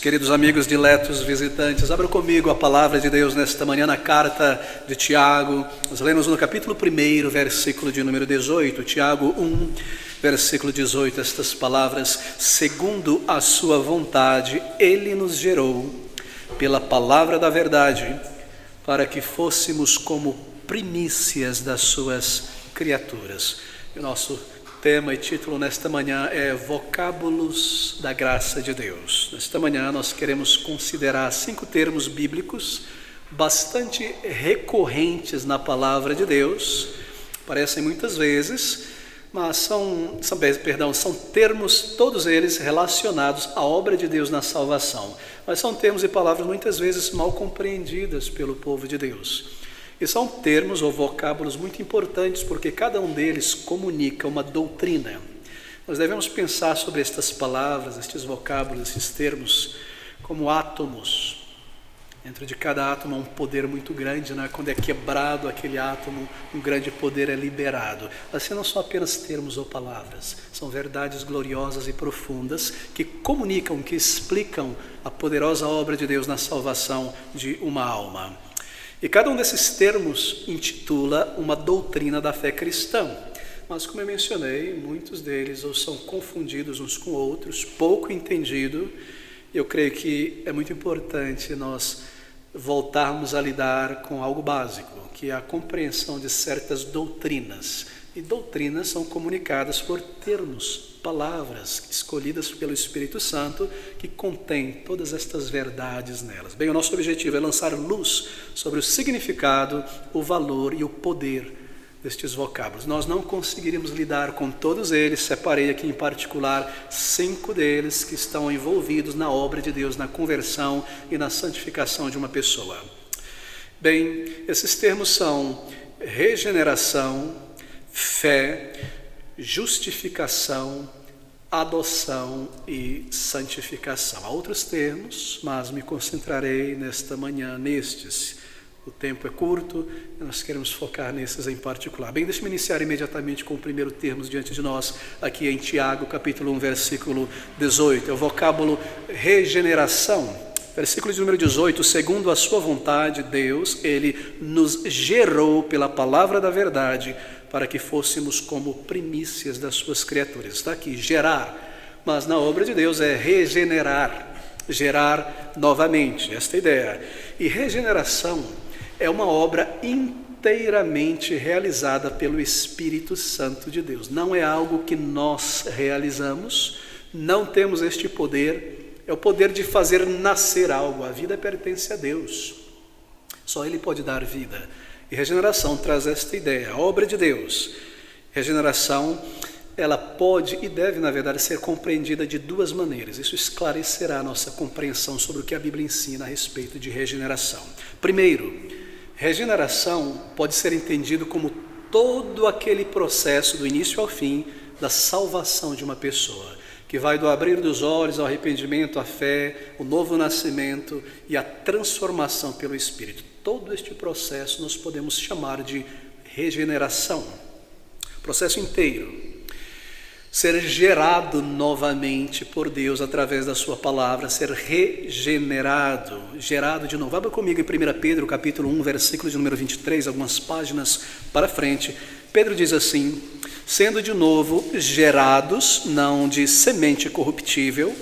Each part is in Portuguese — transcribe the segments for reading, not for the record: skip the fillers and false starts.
Queridos amigos diletos visitantes, abra comigo a palavra de Deus nesta manhã na carta de Tiago. Nós lemos no capítulo 1, versículo de número 18, Tiago 1, versículo 18, estas palavras: segundo a sua vontade, ele nos gerou pela palavra da verdade, para que fôssemos como primícias das suas criaturas. E o nosso tema e título nesta manhã é Vocábulos da Graça de Deus. Nesta manhã nós queremos considerar 5 termos bíblicos bastante recorrentes na palavra de Deus. Aparecem muitas vezes, mas são termos, todos eles relacionados à obra de Deus na salvação. Mas são termos e palavras muitas vezes mal compreendidas pelo povo de Deus. E são termos ou vocábulos muito importantes, porque cada um deles comunica uma doutrina. Nós devemos pensar sobre estas palavras, estes vocábulos, esses termos, como átomos. Dentro de cada átomo há um poder muito grande, né? Quando é quebrado aquele átomo, um grande poder é liberado. Assim, não são apenas termos ou palavras, são verdades gloriosas e profundas que comunicam, que explicam a poderosa obra de Deus na salvação de uma alma. E cada um desses termos intitula uma doutrina da fé cristã. Mas, como eu mencionei, muitos deles ou são confundidos uns com outros, pouco entendido. Eu creio que é muito importante nós voltarmos a lidar com algo básico, que é a compreensão de certas doutrinas. E doutrinas são comunicadas por termos, palavras escolhidas pelo Espírito Santo, que contém todas estas verdades nelas. Bem, o nosso objetivo é lançar luz sobre o significado, o valor e o poder destes vocábulos. Nós não conseguiríamos lidar com todos eles. Separei aqui em particular 5 deles que estão envolvidos na obra de Deus, na conversão e na santificação de uma pessoa. Bem, esses termos são regeneração, fé, justificação, adoção e santificação. Há outros termos, mas me concentrarei nesta manhã nestes. O tempo é curto e nós queremos focar nesses em particular. Bem, deixe-me iniciar imediatamente com o primeiro termo diante de nós, aqui em Tiago, capítulo 1, versículo 18. É o vocábulo regeneração. Versículo de número 18, segundo a sua vontade, Deus, Ele nos gerou pela palavra da verdade, para que fôssemos como primícias das suas criaturas. Está aqui, gerar, mas na obra de Deus é regenerar, gerar novamente, esta ideia. E regeneração é uma obra inteiramente realizada pelo Espírito Santo de Deus. Não é algo que nós realizamos, não temos este poder, é o poder de fazer nascer algo. A vida pertence a Deus, só Ele pode dar vida. E regeneração traz esta ideia, a obra de Deus. Regeneração, ela pode e deve, na verdade, ser compreendida de 2 maneiras. Isso esclarecerá a nossa compreensão sobre o que a Bíblia ensina a respeito de regeneração. Primeiro, regeneração pode ser entendido como todo aquele processo do início ao fim da salvação de uma pessoa, que vai do abrir dos olhos ao arrependimento, à fé, o novo nascimento e a transformação pelo Espírito. Todo este processo nós podemos chamar de regeneração. O processo inteiro. Ser gerado novamente por Deus através da sua palavra, ser regenerado, gerado de novo. Abra comigo em 1 Pedro, capítulo 1, versículo de número 23, algumas páginas para frente. Pedro diz assim: sendo de novo gerados, não de semente corruptível,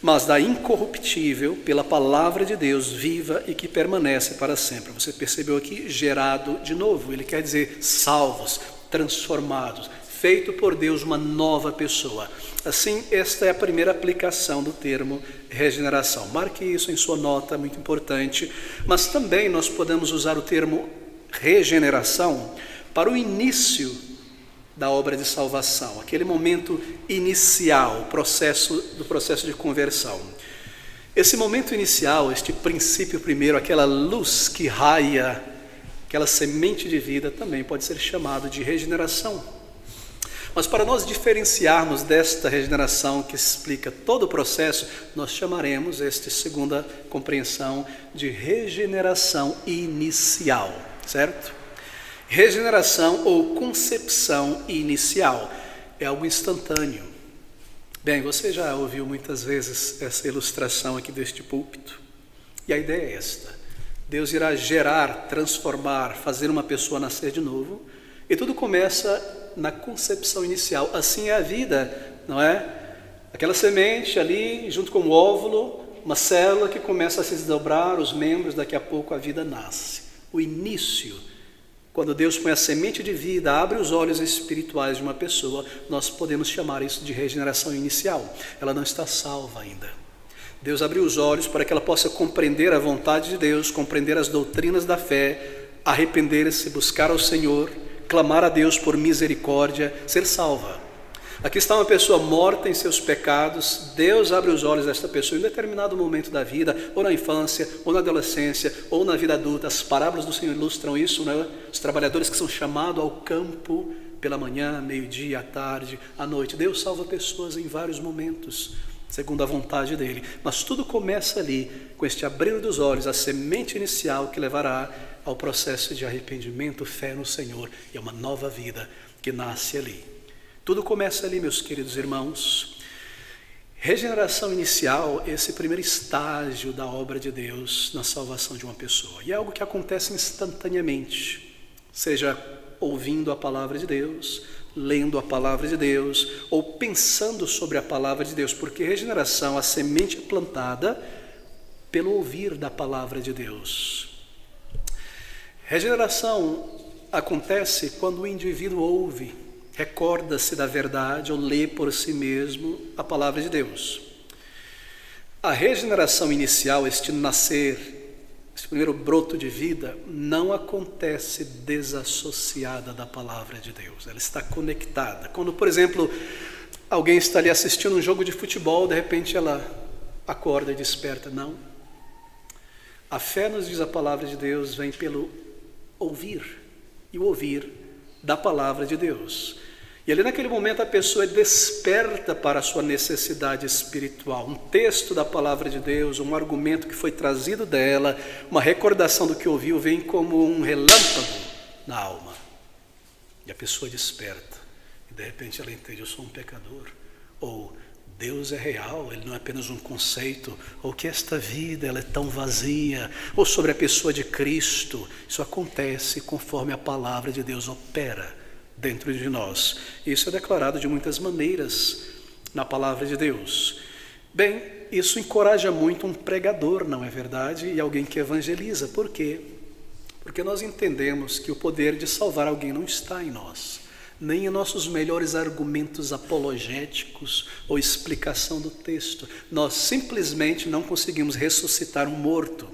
mas da incorruptível, pela palavra de Deus viva e que permanece para sempre. Você percebeu aqui, gerado de novo, ele quer dizer salvos, transformados, feito por Deus uma nova pessoa. Assim, esta é a primeira aplicação do termo regeneração. Marque isso em sua nota, muito importante. Mas também nós podemos usar o termo regeneração para o início da obra de salvação, aquele momento inicial, do processo de conversão. Esse momento inicial, este princípio primeiro, aquela luz que raia, aquela semente de vida, também pode ser chamado de regeneração. Mas para nós diferenciarmos desta regeneração que explica todo o processo, nós chamaremos esta segunda compreensão de regeneração inicial, certo? Regeneração ou concepção inicial é algo instantâneo, Bem, você já ouviu muitas vezes essa ilustração aqui deste púlpito. E a ideia é esta: Deus irá gerar, transformar, fazer uma pessoa nascer de novo. E tudo começa na concepção inicial. Assim é a vida, não é? Aquela semente ali, junto com o óvulo, uma célula que começa a se desdobrar, os membros, daqui a pouco a vida nasce. O início, quando Deus põe a semente de vida, abre os olhos espirituais de uma pessoa, nós podemos chamar isso de regeneração inicial. Ela não está salva ainda. Deus abriu os olhos para que ela possa compreender a vontade de Deus, compreender as doutrinas da fé, arrepender-se, buscar ao Senhor, clamar a Deus por misericórdia, ser salva. Aqui está uma pessoa morta em seus pecados. Deus abre os olhos desta pessoa em determinado momento da vida, ou na infância, ou na adolescência, ou na vida adulta. As parábolas do Senhor ilustram isso, né? Os trabalhadores que são chamados ao campo pela manhã, meio-dia, à tarde, à noite. Deus salva pessoas em vários momentos, segundo a vontade dele. Mas tudo começa ali, com este abrir dos olhos, a semente inicial que levará ao processo de arrependimento, fé no Senhor, e a uma nova vida que nasce ali. Tudo começa ali, meus queridos irmãos. Regeneração inicial, esse primeiro estágio da obra de Deus na salvação de uma pessoa. E é algo que acontece instantaneamente, seja ouvindo a palavra de Deus, lendo a palavra de Deus, ou pensando sobre a palavra de Deus, porque regeneração, a semente é plantada pelo ouvir da palavra de Deus. Regeneração acontece quando o indivíduo ouve, recorda-se da verdade ou lê por si mesmo a palavra de Deus. A regeneração inicial, este nascer, este primeiro broto de vida, não acontece desassociada da palavra de Deus. Ela está conectada. Quando, por exemplo, alguém está ali assistindo um jogo de futebol, de repente ela acorda e desperta. Não. A fé, nos diz a palavra de Deus, vem pelo ouvir. E o ouvir da palavra de Deus. E ali naquele momento a pessoa é desperta para a sua necessidade espiritual. Um texto da palavra de Deus, um argumento que foi trazido dela, uma recordação do que ouviu, vem como um relâmpago na alma. E a pessoa desperta. E de repente ela entende: eu sou um pecador. Ou Deus é real, Ele não é apenas um conceito. Ou que esta vida ela é tão vazia. Ou sobre a pessoa de Cristo. Isso acontece conforme a palavra de Deus opera dentro de nós. Isso é declarado de muitas maneiras na palavra de Deus. Bem, isso encoraja muito um pregador, não é verdade? E alguém que evangeliza. Por quê? Porque nós entendemos que o poder de salvar alguém não está em nós, nem em nossos melhores argumentos apologéticos ou explicação do texto. Nós simplesmente não conseguimos ressuscitar um morto.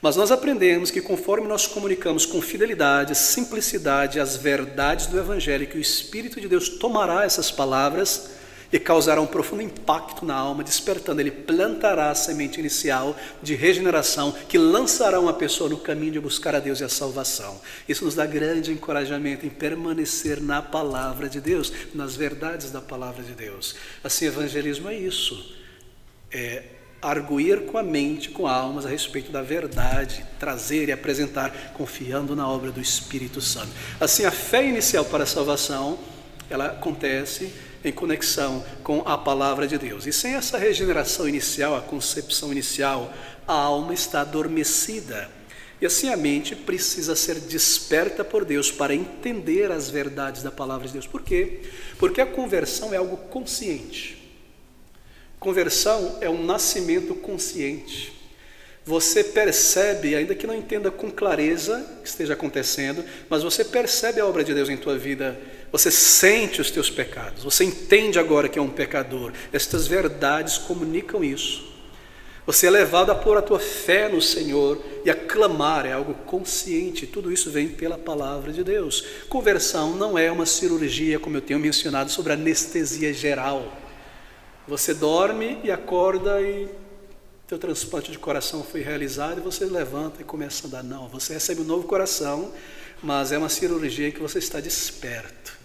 Mas nós aprendemos que conforme nós comunicamos com fidelidade, simplicidade, as verdades do Evangelho, que o Espírito de Deus tomará essas palavras e causará um profundo impacto na alma, despertando. Ele plantará a semente inicial de regeneração que lançará uma pessoa no caminho de buscar a Deus e a salvação. Isso nos dá grande encorajamento em permanecer na palavra de Deus, nas verdades da palavra de Deus. Assim, evangelismo é isso. É arguir com a mente, com almas a respeito da verdade, trazer e apresentar, confiando na obra do Espírito Santo. Assim, a fé inicial para a salvação, ela acontece em conexão com a palavra de Deus. E sem essa regeneração inicial, a concepção inicial, a alma está adormecida. E assim a mente precisa ser desperta por Deus para entender as verdades da palavra de Deus. Por quê? Porque a conversão é algo consciente. Conversão é um nascimento consciente. Você percebe, ainda que não entenda com clareza o que esteja acontecendo, mas você percebe a obra de Deus em tua vida. Você sente os teus pecados. Você entende agora que é um pecador. Estas verdades comunicam isso. Você é levado a pôr a tua fé no Senhor e a clamar, é algo consciente. Tudo isso vem pela palavra de Deus. Conversão não é uma cirurgia, como eu tenho mencionado, sobre anestesia geral. Você dorme e acorda e teu transplante de coração foi realizado e você levanta e começa a andar. Não, você recebe um novo coração, mas é uma cirurgia que você está desperto.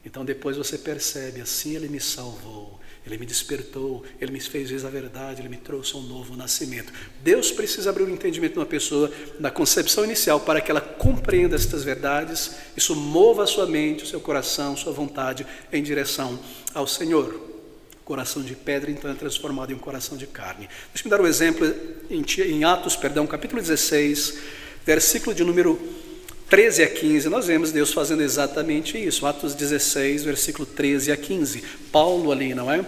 Então depois você percebe: assim Ele me salvou, Ele me despertou, Ele me fez ver a verdade, Ele me trouxe um novo nascimento. Deus precisa abrir o entendimento de uma pessoa na concepção inicial para que ela compreenda estas verdades. Isso mova a sua mente, o seu coração, sua vontade em direção ao Senhor. Coração de pedra, então, é transformado em um coração de carne. Deixa-me dar um exemplo em Atos, capítulo 16, versículo de número 13 a 15, nós vemos Deus fazendo exatamente isso. Atos 16, versículo 13 a 15. Paulo ali, não é?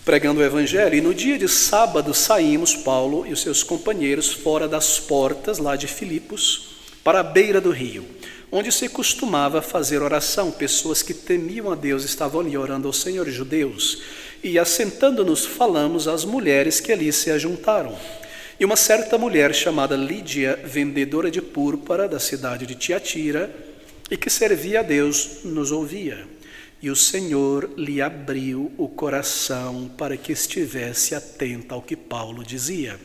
Pregando o evangelho. E no dia de sábado saímos, Paulo e os seus companheiros, fora das portas lá de Filipos, para a beira do rio, onde se costumava fazer oração. Pessoas que temiam a Deus estavam ali orando ao Senhor, judeus. E assentando-nos falamos às mulheres que ali se ajuntaram. E uma certa mulher chamada Lídia, vendedora de púrpura da cidade de Tiatira, e que servia a Deus, nos ouvia. E o Senhor lhe abriu o coração para que estivesse atenta ao que Paulo dizia.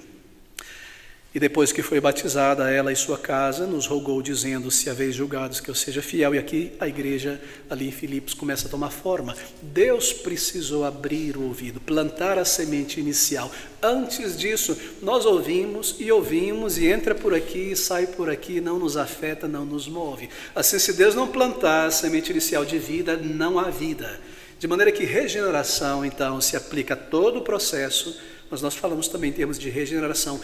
E depois que foi batizada, ela e sua casa nos rogou, dizendo: se haveis julgados que eu seja fiel. E aqui a igreja ali em Filipos começa a tomar forma. Deus precisou abrir o ouvido, plantar a semente inicial. Antes disso, nós ouvimos e entra por aqui e sai por aqui, não nos afeta, não nos move. Assim, se Deus não plantar a semente inicial de vida, não há vida. De maneira que regeneração, então, se aplica a todo o processo, mas nós falamos também em termos de regeneração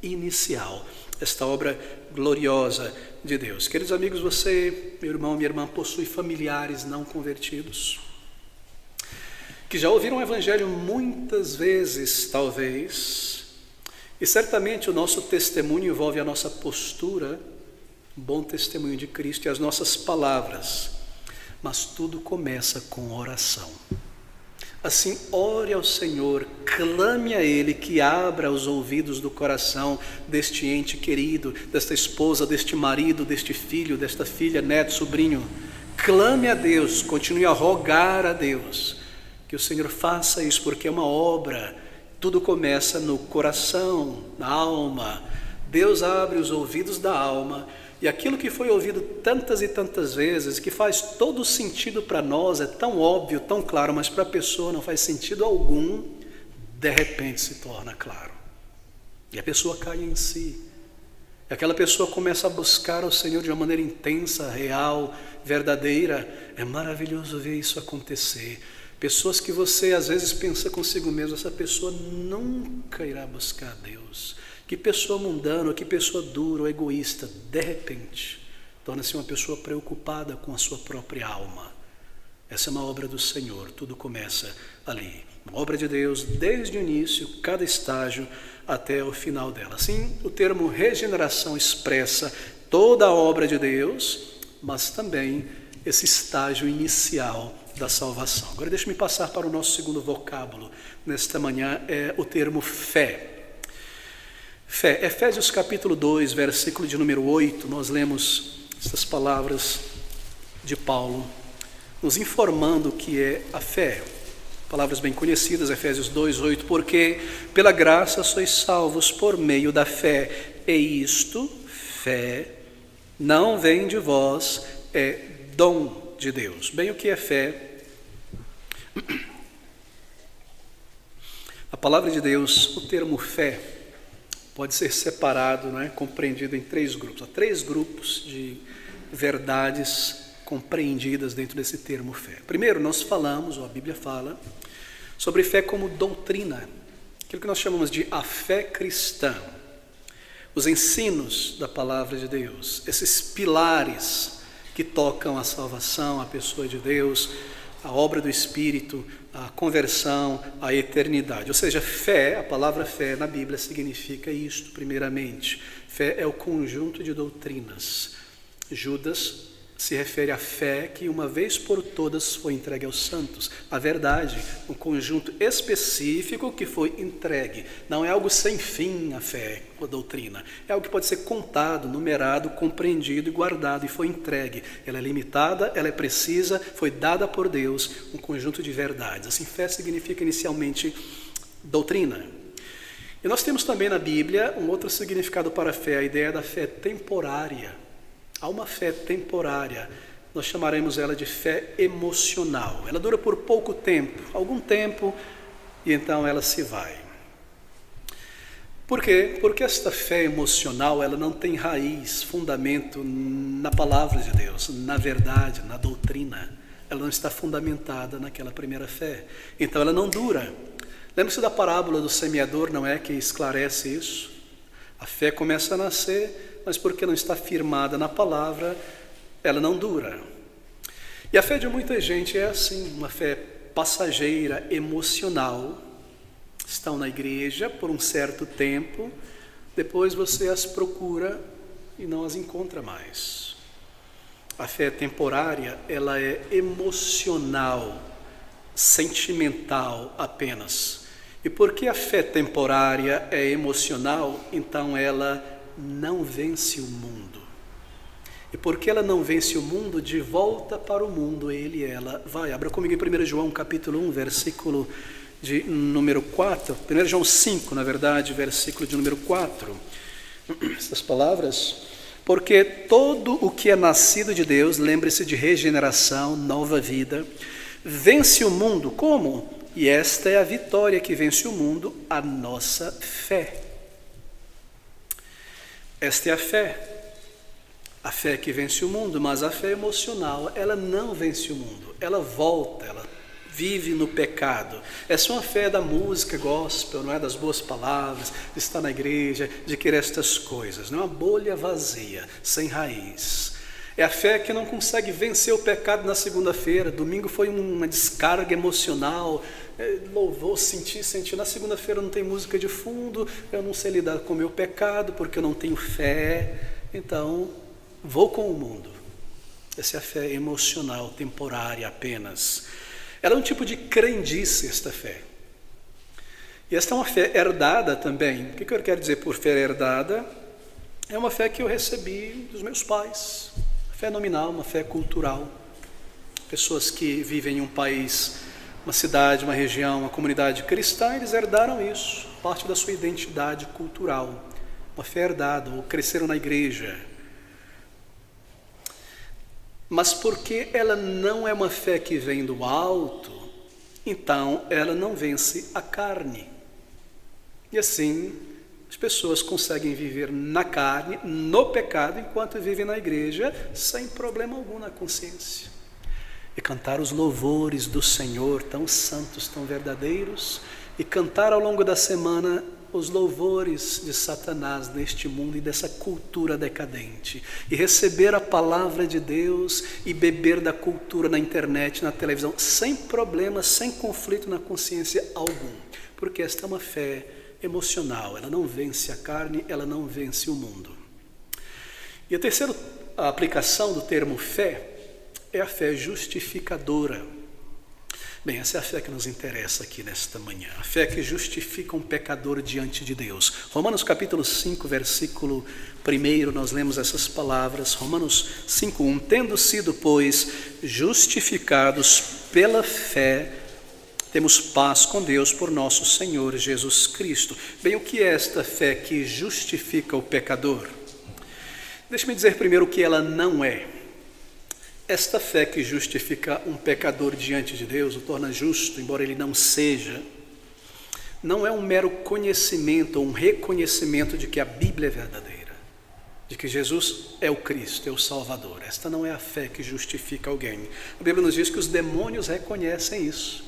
inicial, esta obra gloriosa de Deus. Queridos amigos, você, meu irmão, minha irmã, possui familiares não convertidos, que já ouviram o evangelho muitas vezes, talvez, e certamente o nosso testemunho envolve a nossa postura, um bom testemunho de Cristo, e as nossas palavras, mas tudo começa com oração. Assim, ore ao Senhor, clame a Ele que abra os ouvidos do coração deste ente querido, desta esposa, deste marido, deste filho, desta filha, neto, sobrinho. Clame a Deus, continue a rogar a Deus, que o Senhor faça isso, porque é uma obra, tudo começa no coração, na alma. Deus abre os ouvidos da alma, e aquilo que foi ouvido tantas e tantas vezes, que faz todo sentido para nós, é tão óbvio, tão claro, mas para a pessoa não faz sentido algum, de repente se torna claro. E a pessoa cai em si. E aquela pessoa começa a buscar o Senhor de uma maneira intensa, real, verdadeira. É maravilhoso ver isso acontecer. Pessoas que você às vezes pensa consigo mesmo: essa pessoa nunca irá buscar Deus. Que pessoa mundana, que pessoa dura ou egoísta, de repente, torna-se uma pessoa preocupada com a sua própria alma. Essa é uma obra do Senhor, tudo começa ali. Uma obra de Deus desde o início, cada estágio até o final dela. Assim, o termo regeneração expressa toda a obra de Deus, mas também esse estágio inicial da salvação. Agora deixe-me passar para o nosso segundo vocábulo nesta manhã, é o termo fé. Fé. Efésios capítulo 2, versículo de número 8, nós lemos essas palavras de Paulo, nos informando o que é a fé. Palavras bem conhecidas, Efésios 2, 8, porque pela graça sois salvos por meio da fé, e isto, fé, não vem de vós, é dom de Deus. Bem, o que é fé? A palavra de Deus, o termo fé, pode ser separado, compreendido em três grupos. Há três grupos de verdades compreendidas dentro desse termo fé. Primeiro, nós falamos, ou a Bíblia fala, sobre fé como doutrina, aquilo que nós chamamos de a fé cristã, os ensinos da palavra de Deus, esses pilares que tocam a salvação, a pessoa de Deus, a obra do Espírito, a conversão, a eternidade. Ou seja, fé, a palavra fé na Bíblia significa isto, primeiramente. Fé é o conjunto de doutrinas. Judas se refere à fé que uma vez por todas foi entregue aos santos. A verdade, um conjunto específico que foi entregue. Não é algo sem fim a fé, a doutrina. É algo que pode ser contado, numerado, compreendido e guardado, e foi entregue. Ela é limitada, ela é precisa, foi dada por Deus, um conjunto de verdades. Assim, fé significa inicialmente doutrina. E nós temos também na Bíblia um outro significado para a fé, a ideia da fé temporária. Há uma fé temporária, nós chamaremos ela de fé emocional. Ela dura por pouco tempo, algum tempo, e então ela se vai. Por quê? Porque esta fé emocional, ela não tem raiz, fundamento na palavra de Deus, na verdade, na doutrina. ela não está fundamentada naquela primeira fé. Então ela não dura. Lembra-se da parábola do semeador, não é, que esclarece isso? A fé começa a nascer, mas porque não está firmada na palavra, ela não dura. E a fé de muita gente é assim, uma fé passageira, emocional. Estão na igreja por um certo tempo, depois você as procura e não as encontra mais. A fé temporária, ela é emocional, sentimental apenas. E porque a fé temporária é emocional, então ela não vence o mundo. E porque ela não vence o mundo, de volta para o mundo ele e ela vai. Abra comigo em 1 João capítulo 1, versículo de número 4. 1 João 5, na verdade, versículo de número 4. Essas palavras. Porque todo o que é nascido de Deus, lembre-se de regeneração, nova vida, vence o mundo. Como? E esta é a vitória que vence o mundo, a nossa fé. Esta é a fé. A fé que vence o mundo, mas a fé emocional, ela não vence o mundo. Ela volta, ela vive no pecado. Essa é uma fé da música gospel, não é, das boas palavras, de estar na igreja, de querer estas coisas. Não é uma bolha vazia, sem raiz. É a fé que não consegue vencer o pecado na segunda-feira. Domingo foi uma descarga emocional, louvou, senti. Na segunda-feira não tem música de fundo, eu não sei lidar com o meu pecado porque eu não tenho fé. Então, vou com o mundo. Essa é a fé emocional, temporária apenas. Ela é um tipo de crendice, esta fé. E esta é uma fé herdada também. O que eu quero dizer por fé herdada? É uma fé que eu recebi dos meus pais. Fé nominal, uma fé cultural. Pessoas que vivem em um país, uma cidade, uma região, uma comunidade cristã, eles herdaram isso, parte da sua identidade cultural. Uma fé herdada, ou cresceram na igreja. Mas porque ela não é uma fé que vem do alto, então ela não vence a carne. E assim, as pessoas conseguem viver na carne, no pecado, enquanto vivem na igreja, sem problema algum na consciência. E cantar os louvores do Senhor, tão santos, tão verdadeiros, e cantar ao longo da semana os louvores de Satanás neste mundo e dessa cultura decadente. E receber a palavra de Deus e beber da cultura na internet, na televisão, sem problema, sem conflito na consciência algum. Porque esta é uma fé emocional, ela não vence a carne, ela não vence o mundo. E a terceira aplicação do termo fé é a fé justificadora. Bem, essa é a fé que nos interessa aqui nesta manhã, a fé que justifica um pecador diante de Deus. Romanos capítulo 5, versículo 1, nós lemos essas palavras, Romanos 5:1, tendo sido, pois, justificados pela fé, temos paz com Deus por nosso Senhor Jesus Cristo. Bem, o que é esta fé que justifica o pecador? Deixe-me dizer primeiro o que ela não é. Esta fé que justifica um pecador diante de Deus, o torna justo, embora ele não seja, não é um mero conhecimento ou um reconhecimento de que a Bíblia é verdadeira, de que Jesus é o Cristo, é o Salvador. Esta não é a fé que justifica alguém. A Bíblia nos diz que os demônios reconhecem isso,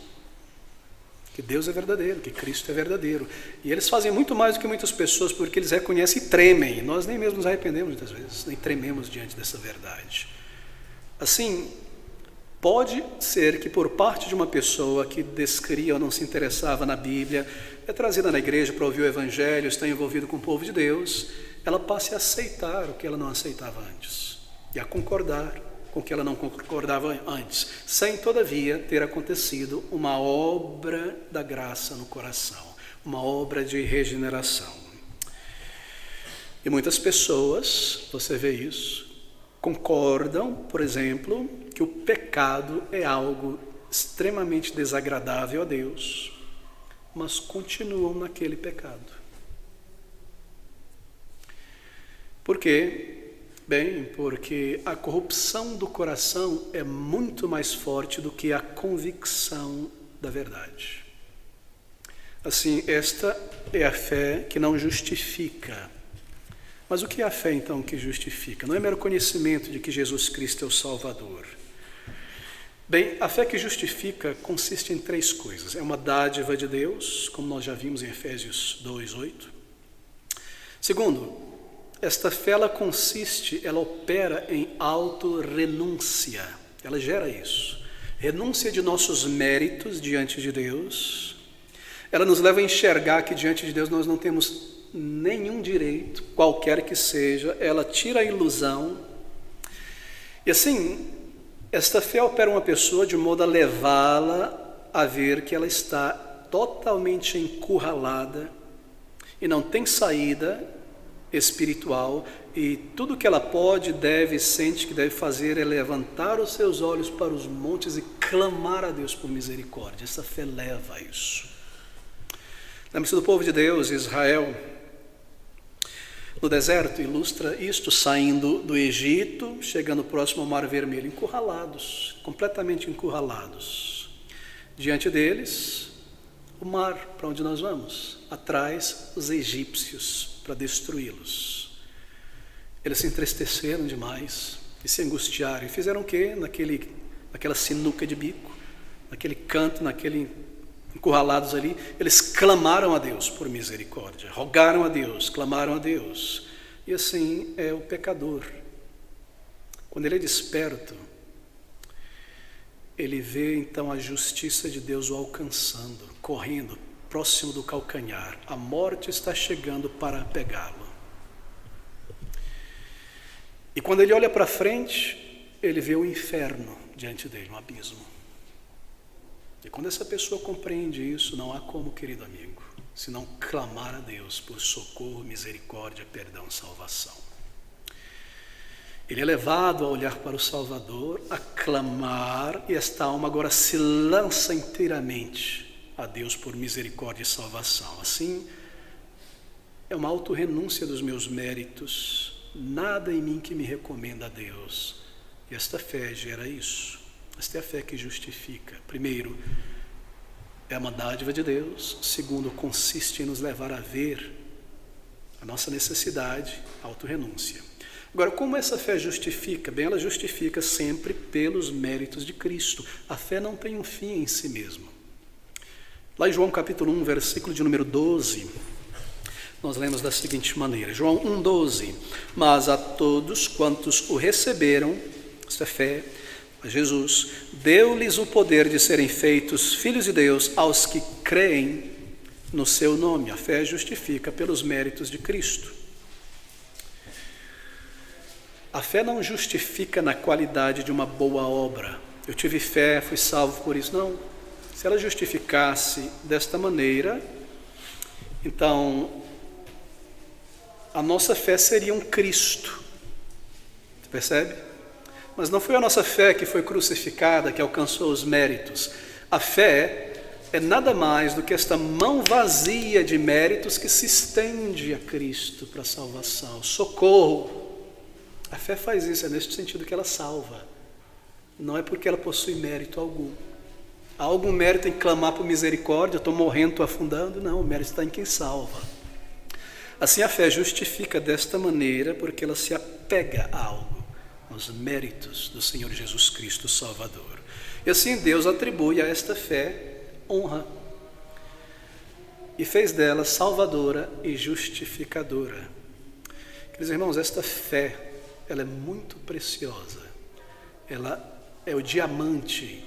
que Deus é verdadeiro, que Cristo é verdadeiro. E eles fazem muito mais do que muitas pessoas, porque eles reconhecem e tremem. Nós nem mesmo nos arrependemos muitas vezes, nem trememos diante dessa verdade. Assim, pode ser que por parte de uma pessoa que descria ou não se interessava na Bíblia, é trazida na igreja para ouvir o Evangelho, está envolvido com o povo de Deus, ela passe a aceitar o que ela não aceitava antes e a concordar com o que ela não concordava antes, sem todavia ter acontecido uma obra da graça no coração, uma obra de regeneração. E muitas pessoas, você vê isso, concordam, por exemplo, que o pecado é algo extremamente desagradável a Deus, mas continuam naquele pecado. Por quê? Bem, porque a corrupção do coração é muito mais forte do que a convicção da verdade. Assim, esta é a fé que não justifica. Mas o que é a fé, então, que justifica? Não é mero conhecimento de que Jesus Cristo é o Salvador. Bem, a fé que justifica consiste em 3 coisas. É uma dádiva de Deus, como nós já vimos em Efésios 2:8. Segundo, esta fé ela opera em autorrenúncia. Ela gera isso. Renúncia de nossos méritos diante de Deus. Ela nos leva a enxergar que diante de Deus nós não temos nenhum direito, qualquer que seja. Ela tira a ilusão. E assim, esta fé opera uma pessoa de modo a levá-la a ver que ela está totalmente encurralada e não tem saída espiritual, e tudo que ela pode, deve, sente que deve fazer é levantar os seus olhos para os montes e clamar a Deus por misericórdia. Essa fé leva a isso. Lembre-se do povo de Deus, Israel, no deserto, ilustra isto, saindo do Egito, chegando próximo ao Mar Vermelho, encurralados, completamente encurralados. Diante deles, o mar, para onde nós vamos? Atrás, os egípcios, para destruí-los. Eles se entristeceram demais e se angustiaram. E fizeram o quê? Naquela sinuca de bico, naquele canto, encurralados ali, eles clamaram a Deus por misericórdia, rogaram a Deus, clamaram a Deus. E assim é o pecador. Quando ele é desperto, ele vê então a justiça de Deus o alcançando, correndo, próximo do calcanhar. A morte está chegando para pegá-lo. E quando ele olha para frente, ele vê o inferno diante dele, um abismo. E quando essa pessoa compreende isso, não há como, querido amigo, senão clamar a Deus por socorro, misericórdia, perdão, salvação. Ele é levado a olhar para o Salvador, a clamar, e esta alma agora se lança inteiramente a Deus por misericórdia e salvação. Assim, é uma autorrenúncia dos meus méritos, nada em mim que me recomenda a Deus. E esta fé gera isso. Esta é a fé que justifica. Primeiro, é uma dádiva de Deus. Segundo, consiste em nos levar a ver a nossa necessidade, a autorrenúncia. Agora, como essa fé justifica? Bem, ela justifica sempre pelos méritos de Cristo. A fé não tem um fim em si mesma. Lá em João capítulo 1, versículo de número 12, nós lemos da seguinte maneira. João 1,12. Mas a todos quantos o receberam, esta é fé, a Jesus, deu-lhes o poder de serem feitos filhos de Deus aos que creem no seu nome. A fé justifica pelos méritos de Cristo. A fé não justifica na qualidade de uma boa obra. Eu tive fé, fui salvo por isso. Não. Se ela justificasse desta maneira, então a nossa fé seria um Cristo. Você percebe? Mas não foi a nossa fé que foi crucificada, que alcançou os méritos. A fé é nada mais do que esta mão vazia de méritos que se estende a Cristo para a salvação. Socorro! A fé faz isso, é neste sentido que ela salva. Não é porque ela possui mérito algum. Há algum mérito em clamar por misericórdia, estou morrendo, estou afundando? Não, o mérito está em quem salva. Assim a fé justifica desta maneira porque ela se apega a algo, aos méritos do Senhor Jesus Cristo Salvador. E assim Deus atribui a esta fé honra e fez dela salvadora e justificadora. Queridos irmãos, esta fé, ela é muito preciosa. Ela é o diamante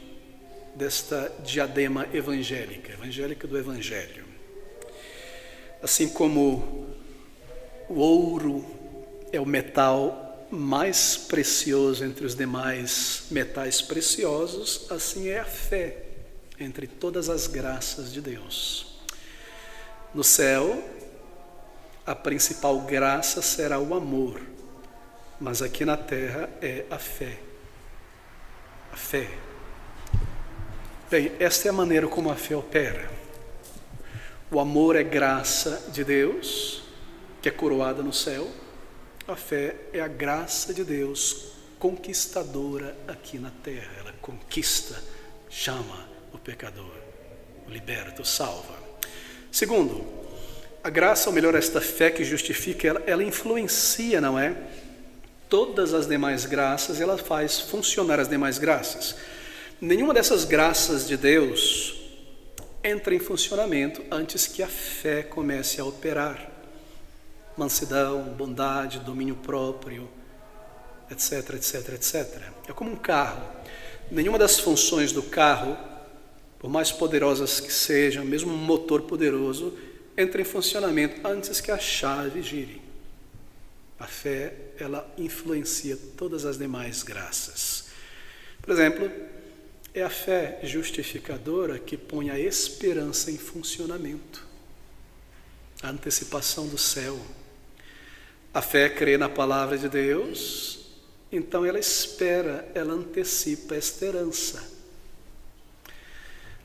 desta diadema evangélica do Evangelho. Assim como o ouro é o metal mais precioso entre os demais metais preciosos, assim é a fé entre todas as graças de Deus. No céu, a principal graça será o amor, mas aqui na terra é a fé. A fé. Bem, esta é a maneira como a fé opera. O amor é graça de Deus, que é coroada no céu. A fé é a graça de Deus conquistadora aqui na terra. Ela conquista, chama o pecador, o liberta, o salva. Segundo, a graça, ou melhor, esta fé que justifica, ela influencia, não é? Todas as demais graças, ela faz funcionar as demais graças. Nenhuma dessas graças de Deus entra em funcionamento antes que a fé comece a operar. Mansidão, bondade, domínio próprio, etc, etc, etc. É como um carro. Nenhuma das funções do carro, por mais poderosas que sejam, mesmo um motor poderoso, entra em funcionamento antes que a chave gire. A fé, ela influencia todas as demais graças. Por exemplo, é a fé justificadora que põe a esperança em funcionamento. A antecipação do céu. A fé crê na palavra de Deus, então ela espera, ela antecipa esta herança.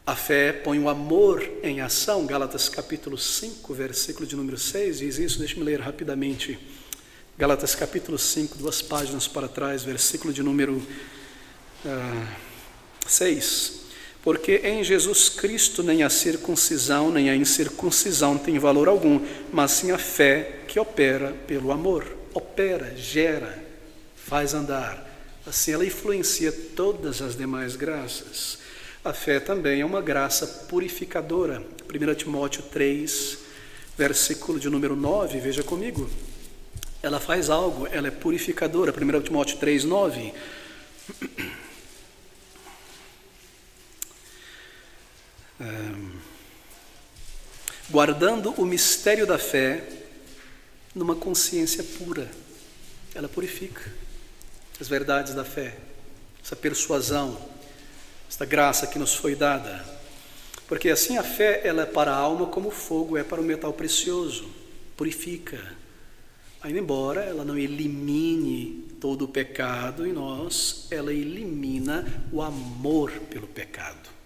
A fé põe o amor em ação. Gálatas capítulo 5, versículo de número 6, diz isso, deixa-me ler rapidamente. Gálatas capítulo 5, 2 páginas para trás, versículo de número 6. Porque em Jesus Cristo nem a circuncisão nem a incircuncisão tem valor algum, mas sim a fé que opera pelo amor. Opera, gera, faz andar. Assim ela influencia todas as demais graças. A fé também é uma graça purificadora. 1 Timóteo 3, versículo de número 9, veja comigo. Ela faz algo, ela é purificadora. 1 Timóteo 3, 9. Guardando o mistério da fé numa consciência pura. Ela purifica as verdades da fé, essa persuasão, esta graça que nos foi dada. Porque assim a fé, ela é para a alma como o fogo é para o metal precioso. Purifica. Ainda embora ela não elimine todo o pecado em nós, ela elimina o amor pelo pecado.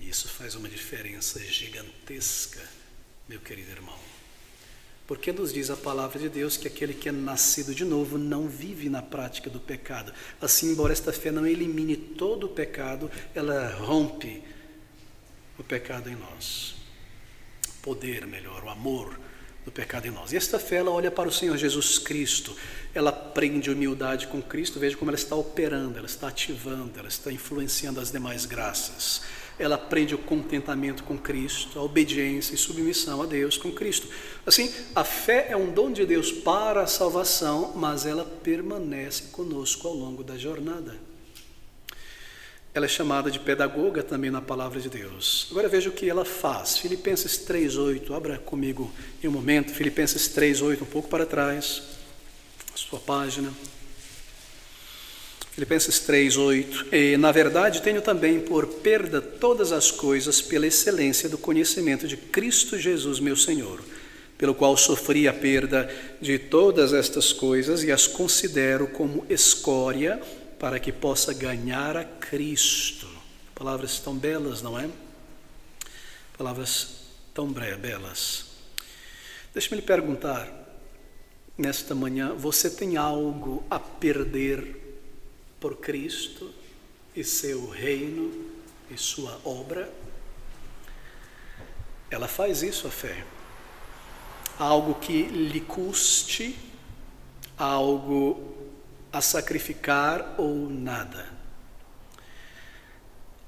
Isso faz uma diferença gigantesca, meu querido irmão. Porque nos diz a palavra de Deus que aquele que é nascido de novo não vive na prática do pecado. Assim, embora esta fé não elimine todo o pecado, ela rompe o pecado em nós. O poder, melhor, o amor do pecado em nós. E esta fé, ela olha para o Senhor Jesus Cristo. Ela aprende humildade com Cristo. Veja como ela está operando, ela está ativando, ela está influenciando as demais graças. Ela aprende o contentamento com Cristo, a obediência e submissão a Deus com Cristo. Assim, a fé é um dom de Deus para a salvação, mas ela permanece conosco ao longo da jornada. Ela é chamada de pedagoga também na palavra de Deus. Agora veja o que ela faz. Filipenses 3:8, abra comigo em um momento. Filipenses 3:8, um pouco para trás, a sua página. Filipenses 3:8. E, na verdade, tenho também por perda todas as coisas pela excelência do conhecimento de Cristo Jesus, meu Senhor, pelo qual sofri a perda de todas estas coisas e as considero como escória para que possa ganhar a Cristo. Palavras tão belas, não é? Palavras tão belas. Deixe-me lhe perguntar, nesta manhã, você tem algo a perder por Cristo e seu reino e sua obra? Ela faz isso, a fé. Algo que lhe custe, algo a sacrificar ou nada.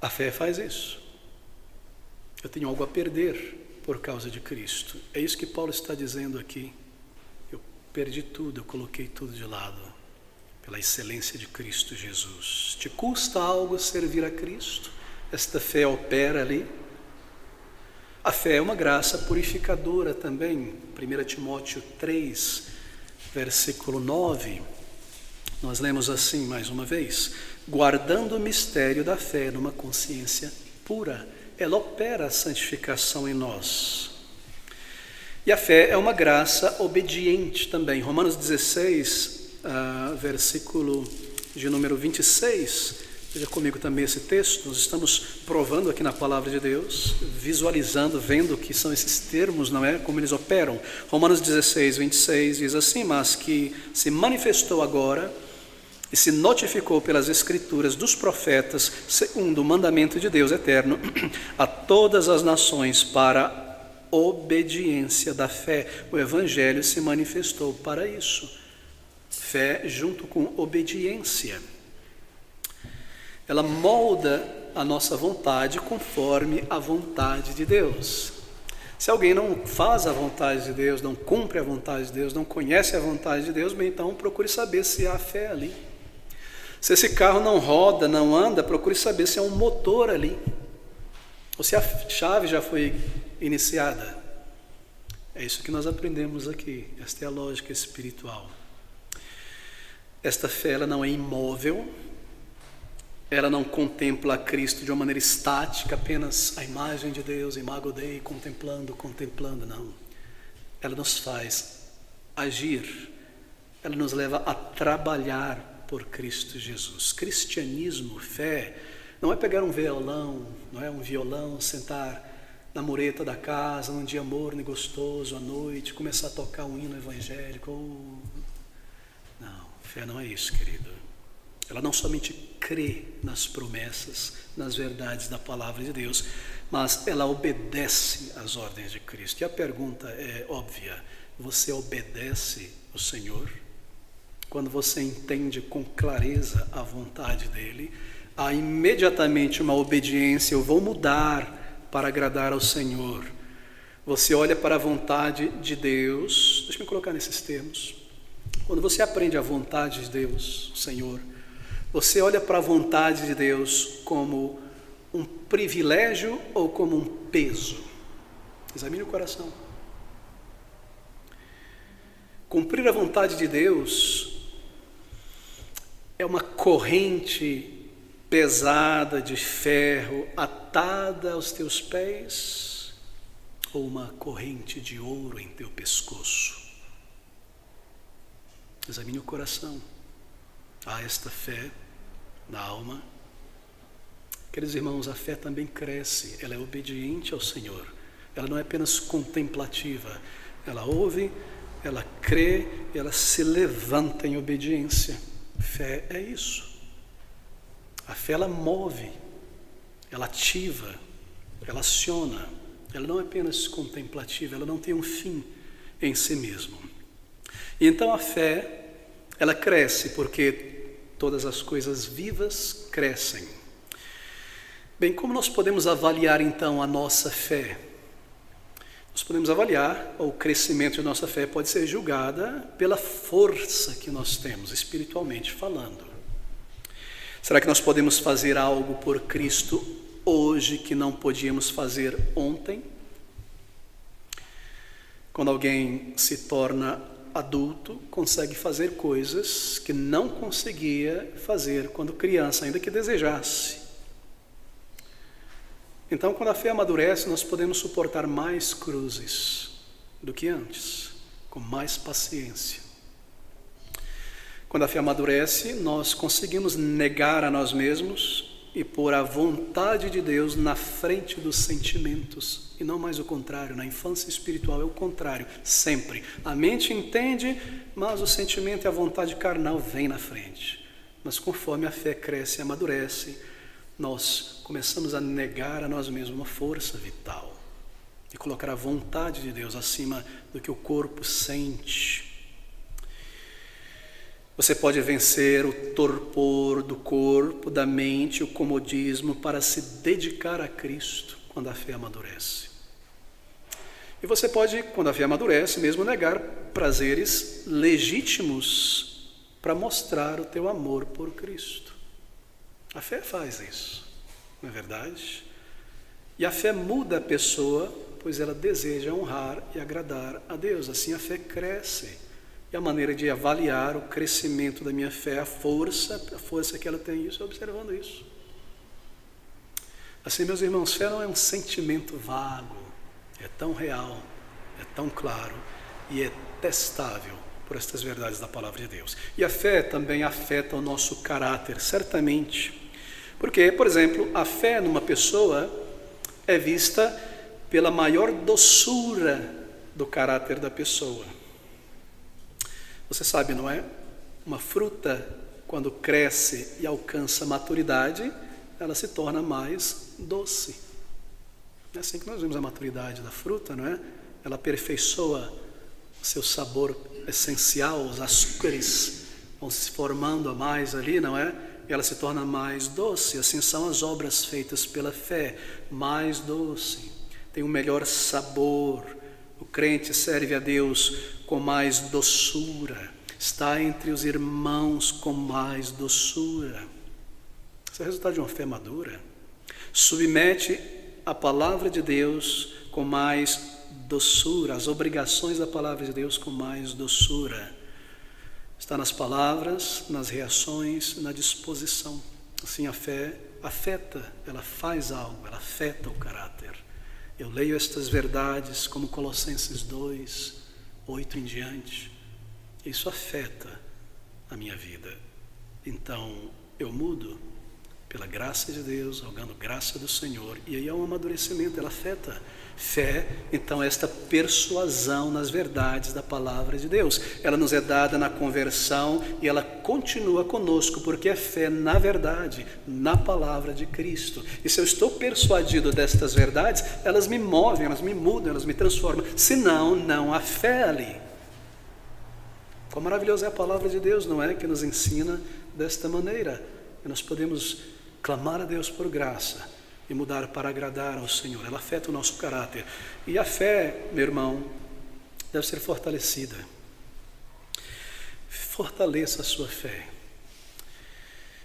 A fé faz isso. Eu tenho algo a perder por causa de Cristo. É isso que Paulo está dizendo aqui. Eu perdi tudo, eu coloquei tudo de lado pela excelência de Cristo Jesus. Te custa algo servir a Cristo? Esta fé opera ali. A fé é uma graça purificadora também. 1 Timóteo 3, versículo 9. Nós lemos assim mais uma vez: guardando o mistério da fé numa consciência pura. Ela opera a santificação em nós. E a fé é uma graça obediente também. Romanos 16, versículo de número 26. Veja comigo também esse texto. Nós estamos provando aqui na palavra de Deus, visualizando, vendo o que são esses termos, não é? Como eles operam. Romanos 16, 26 diz assim: mas que se manifestou agora e se notificou pelas escrituras dos profetas, segundo o mandamento de Deus eterno, a todas as nações para obediência da fé. O Evangelho se manifestou para isso. Fé junto com obediência. ela molda a nossa vontade conforme a vontade de Deus. Se alguém não faz a vontade de Deus, não cumpre a vontade de Deus, não conhece a vontade de Deus, bem, então procure saber se há fé ali. Se esse carro não roda, não anda, procure saber se há um motor ali, ou se a chave já foi iniciada. É isso que nós aprendemos aqui, esta é a lógica espiritual. Esta fé, ela não é imóvel, ela não contempla a Cristo de uma maneira estática, apenas a imagem de Deus, imago Dei, contemplando, não. Ela nos faz agir, ela nos leva a trabalhar por Cristo Jesus. Cristianismo, fé, não é pegar um violão, não é um violão, sentar na mureta da casa, num dia morno e gostoso, à noite, começar a tocar um hino evangélico. Não, fé não é isso, querido. Ela não somente crê nas promessas, nas verdades da palavra de Deus, mas ela obedece às ordens de Cristo. E a pergunta é óbvia: você obedece o Senhor? Quando você entende com clareza a vontade dele, há imediatamente uma obediência. Eu vou mudar para agradar ao Senhor. Você olha para a vontade de Deus. Deixa eu me colocar nesses termos. Quando você aprende a vontade de Deus, o Senhor, você olha para a vontade de Deus como um privilégio ou como um peso? Examine o coração. Cumprir a vontade de Deus é uma corrente pesada de ferro atada aos teus pés, ou uma corrente de ouro em teu pescoço? Examine o coração. Há esta fé na alma. Queridos irmãos, a fé também cresce, ela é obediente ao Senhor. Ela não é apenas contemplativa, ela ouve, ela crê, ela se levanta em obediência. Fé é isso. A fé, ela move, ela ativa, ela aciona. Ela não é apenas contemplativa, ela não tem um fim em si mesmo. E então a fé, ela cresce porque todas as coisas vivas crescem. Bem, como nós podemos avaliar então a nossa fé? Nós podemos avaliar, o crescimento de nossa fé pode ser julgada pela força que nós temos, espiritualmente falando. Será que nós podemos fazer algo por Cristo hoje que não podíamos fazer ontem? Quando alguém se torna adulto, consegue fazer coisas que não conseguia fazer quando criança, ainda que desejasse. Então, quando a fé amadurece, nós podemos suportar mais cruzes do que antes, com mais paciência. Quando a fé amadurece, nós conseguimos negar a nós mesmos e pôr a vontade de Deus na frente dos sentimentos, e não mais o contrário. Na infância espiritual é o contrário, sempre. A mente entende, mas o sentimento e a vontade carnal vêm na frente. Mas conforme a fé cresce e amadurece, nós começamos a negar a nós mesmos uma força vital e colocar a vontade de Deus acima do que o corpo sente. Você pode vencer o torpor do corpo, da mente, o comodismo para se dedicar a Cristo quando a fé amadurece. E você pode, quando a fé amadurece, mesmo negar prazeres legítimos para mostrar o teu amor por Cristo. A fé faz isso, não é verdade? E a fé muda a pessoa, pois ela deseja honrar e agradar a Deus. Assim a fé cresce. E a maneira de avaliar o crescimento da minha fé, a força que ela tem, isso é observando isso. Assim, meus irmãos, fé não é um sentimento vago, é tão real, é tão claro e é testável por estas verdades da palavra de Deus. E a fé também afeta o nosso caráter, certamente. Porque, por exemplo, a fé numa pessoa é vista pela maior doçura do caráter da pessoa. Você sabe, não é? Uma fruta, quando cresce e alcança maturidade, ela se torna mais doce. É assim que nós vemos a maturidade da fruta, não é? Ela aperfeiçoa o seu sabor essencial, os açúcares vão se formando a mais ali, não é? ela se torna mais doce. Assim são as obras feitas pela fé, mais doce, tem um melhor sabor. O crente serve a Deus com mais doçura, está entre os irmãos com mais doçura. Isso é o resultado de uma fé madura. Submete a palavra de Deus com mais doçura, as obrigações da palavra de Deus com mais doçura. Está nas palavras, nas reações, na disposição. Assim a fé afeta, ela faz algo, ela afeta o caráter. Eu leio estas verdades como Colossenses 2, 8 em diante. Isso afeta a minha vida. Então eu mudo pela graça de Deus, rogando graça do Senhor. E aí é um amadurecimento, ela afeta. Fé, então, esta persuasão nas verdades da palavra de Deus. Ela nos é dada na conversão e ela continua conosco, porque é fé na verdade, na palavra de Cristo. E se eu estou persuadido destas verdades, elas me movem, elas me mudam, elas me transformam. Senão, não há fé ali. Quão maravilhosa é a palavra de Deus, não é? Que nos ensina desta maneira. E nós podemos clamar a Deus por graça e mudar para agradar ao Senhor. Ela afeta o nosso caráter. E a fé, meu irmão, deve ser fortalecida. Fortaleça a sua fé.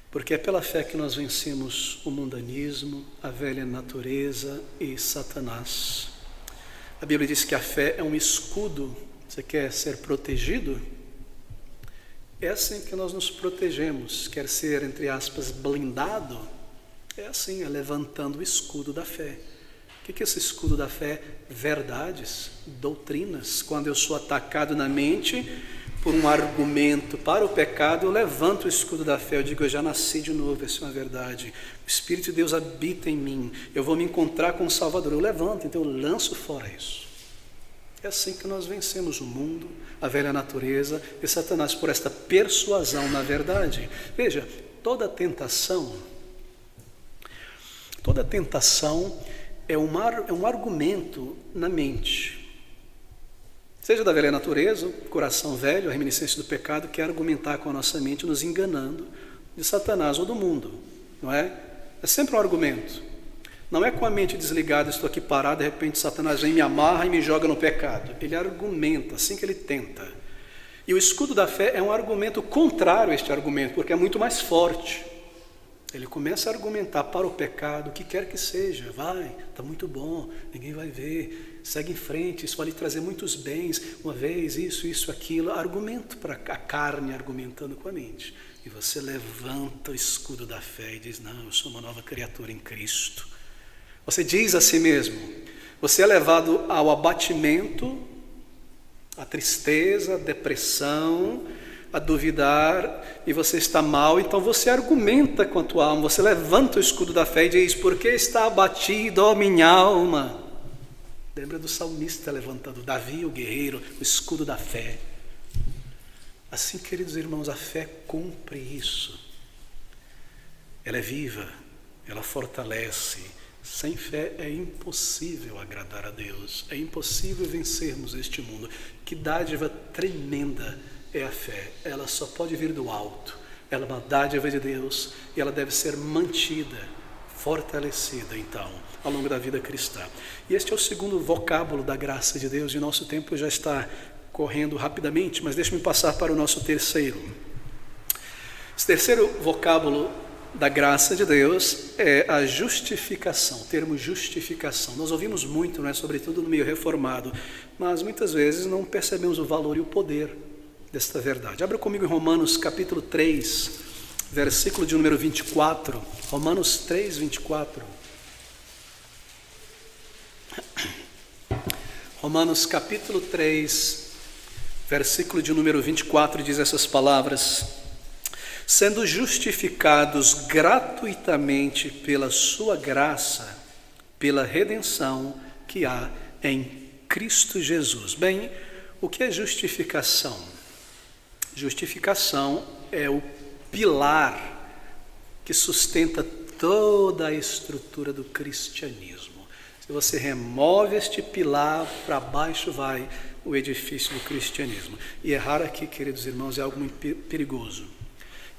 Porque é pela fé que nós vencemos o mundanismo, a velha natureza e Satanás. A Bíblia diz que a fé é um escudo. Você quer ser protegido? É assim que nós nos protegemos. Quer ser, entre aspas, blindado? É assim, é levantando o escudo da fé. O que é esse escudo da fé? Verdades, doutrinas. Quando eu sou atacado na mente por um argumento para o pecado, eu levanto o escudo da fé. Eu digo, eu já nasci de novo, essa é uma verdade. O Espírito de Deus habita em mim. Eu vou me encontrar com o Salvador. Eu levanto, então eu lanço fora isso. É assim que nós vencemos o mundo, a velha natureza e Satanás, por esta persuasão na verdade. Veja, toda tentação é um argumento na mente. Seja da velha natureza, coração velho, a reminiscência do pecado, que é argumentar com a nossa mente, nos enganando de Satanás ou do mundo, não é? É sempre um argumento. Não é com a mente desligada, estou aqui parado, de repente Satanás vem, me amarra e me joga no pecado. Ele argumenta, assim que ele tenta. E o escudo da fé é um argumento contrário a este argumento, porque é muito mais forte. Ele começa a argumentar para o pecado, o que quer que seja, vai, está muito bom, ninguém vai ver, segue em frente, isso vai lhe trazer muitos bens, uma vez, isso, aquilo, argumento para a carne, argumentando com a mente. E você levanta o escudo da fé e diz, não, eu sou uma nova criatura em Cristo. Você diz a si mesmo, você é levado ao abatimento, à tristeza, à depressão, a duvidar, e você está mal, então você argumenta com a tua alma, você levanta o escudo da fé e diz, por que está abatido, ó minha alma? Lembra do salmista levantando, Davi, o guerreiro, o escudo da fé. Assim, queridos irmãos, a fé cumpre isso. Ela é viva, ela fortalece. Sem fé é impossível agradar a Deus, é impossível vencermos este mundo. Que dádiva tremenda é a fé, ela só pode vir do alto, ela é uma dádiva de Deus e ela deve ser mantida, fortalecida então, ao longo da vida cristã. E este é o segundo vocábulo da graça de Deus, e o nosso tempo já está correndo rapidamente, mas deixe-me passar para o nosso terceiro. Esse terceiro vocábulo da graça de Deus é a justificação, o termo justificação. Nós ouvimos muito, não é? Sobretudo no meio reformado, mas muitas vezes não percebemos o valor e o poder desta verdade. Abra comigo em Romanos capítulo 3, versículo de número 24. Romanos 3, 24. Romanos capítulo 3, versículo de número 24, diz essas palavras: sendo justificados gratuitamente pela sua graça, pela redenção que há em Cristo Jesus. Bem, o que é justificação? Justificação é o pilar que sustenta toda a estrutura do cristianismo. Se você remove este pilar, para baixo vai o edifício do cristianismo. E errar aqui, queridos irmãos, é algo muito perigoso.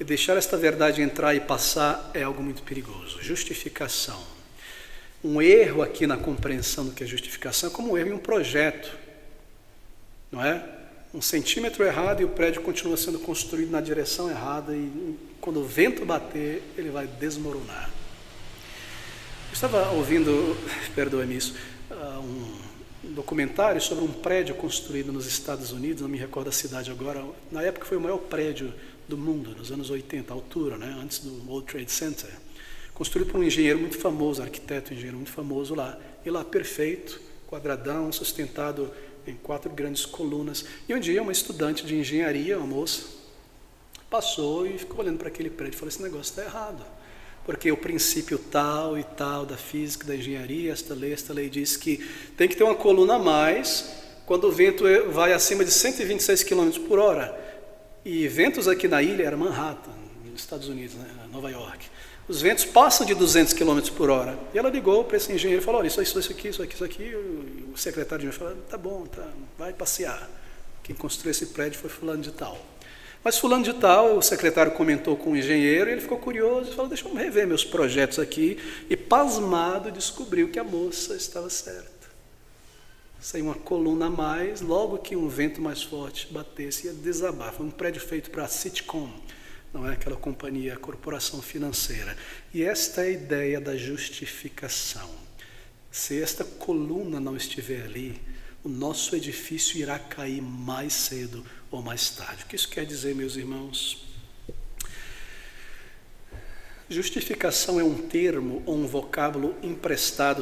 E deixar esta verdade entrar e passar é algo muito perigoso. Justificação. Um erro aqui na compreensão do que é justificação é como um erro em um projeto, não é? 1 centímetro errado e o prédio continua sendo construído na direção errada e quando o vento bater, ele vai desmoronar. Eu estava ouvindo, perdoe-me isso, um documentário sobre um prédio construído nos Estados Unidos, não me recordo a cidade agora, na época foi o maior prédio do mundo, nos anos 80, a altura, né, antes do World Trade Center, construído por um engenheiro muito famoso, arquiteto, engenheiro muito famoso lá, e lá perfeito, quadradão, sustentado em 4 grandes colunas, e um dia uma estudante de engenharia, uma moça, passou e ficou olhando para aquele prédio e falou, esse negócio está errado, porque o princípio tal e tal da física, da engenharia, esta lei diz que tem que ter uma coluna a mais quando o vento vai acima de 126 km por hora. E ventos aqui na ilha, era Manhattan, nos Estados Unidos, né, Nova York. Os ventos passam de 200 km por hora. E ela ligou para esse engenheiro e falou, olha, isso aqui. O secretário de engenharia falou, tá bom, vai passear. Quem construiu esse prédio foi fulano de tal. Mas fulano de tal, o secretário comentou com o engenheiro, e ele ficou curioso e falou, deixa eu rever meus projetos aqui. E pasmado descobriu que a moça estava certa. Saiu uma coluna a mais, logo que um vento mais forte batesse, ia desabar. Foi um prédio feito para a Citcom, não é aquela companhia, corporação financeira. E esta é a ideia da justificação. Se esta coluna não estiver ali, o nosso edifício irá cair mais cedo ou mais tarde. O que isso quer dizer, meus irmãos? Justificação é um termo ou um vocábulo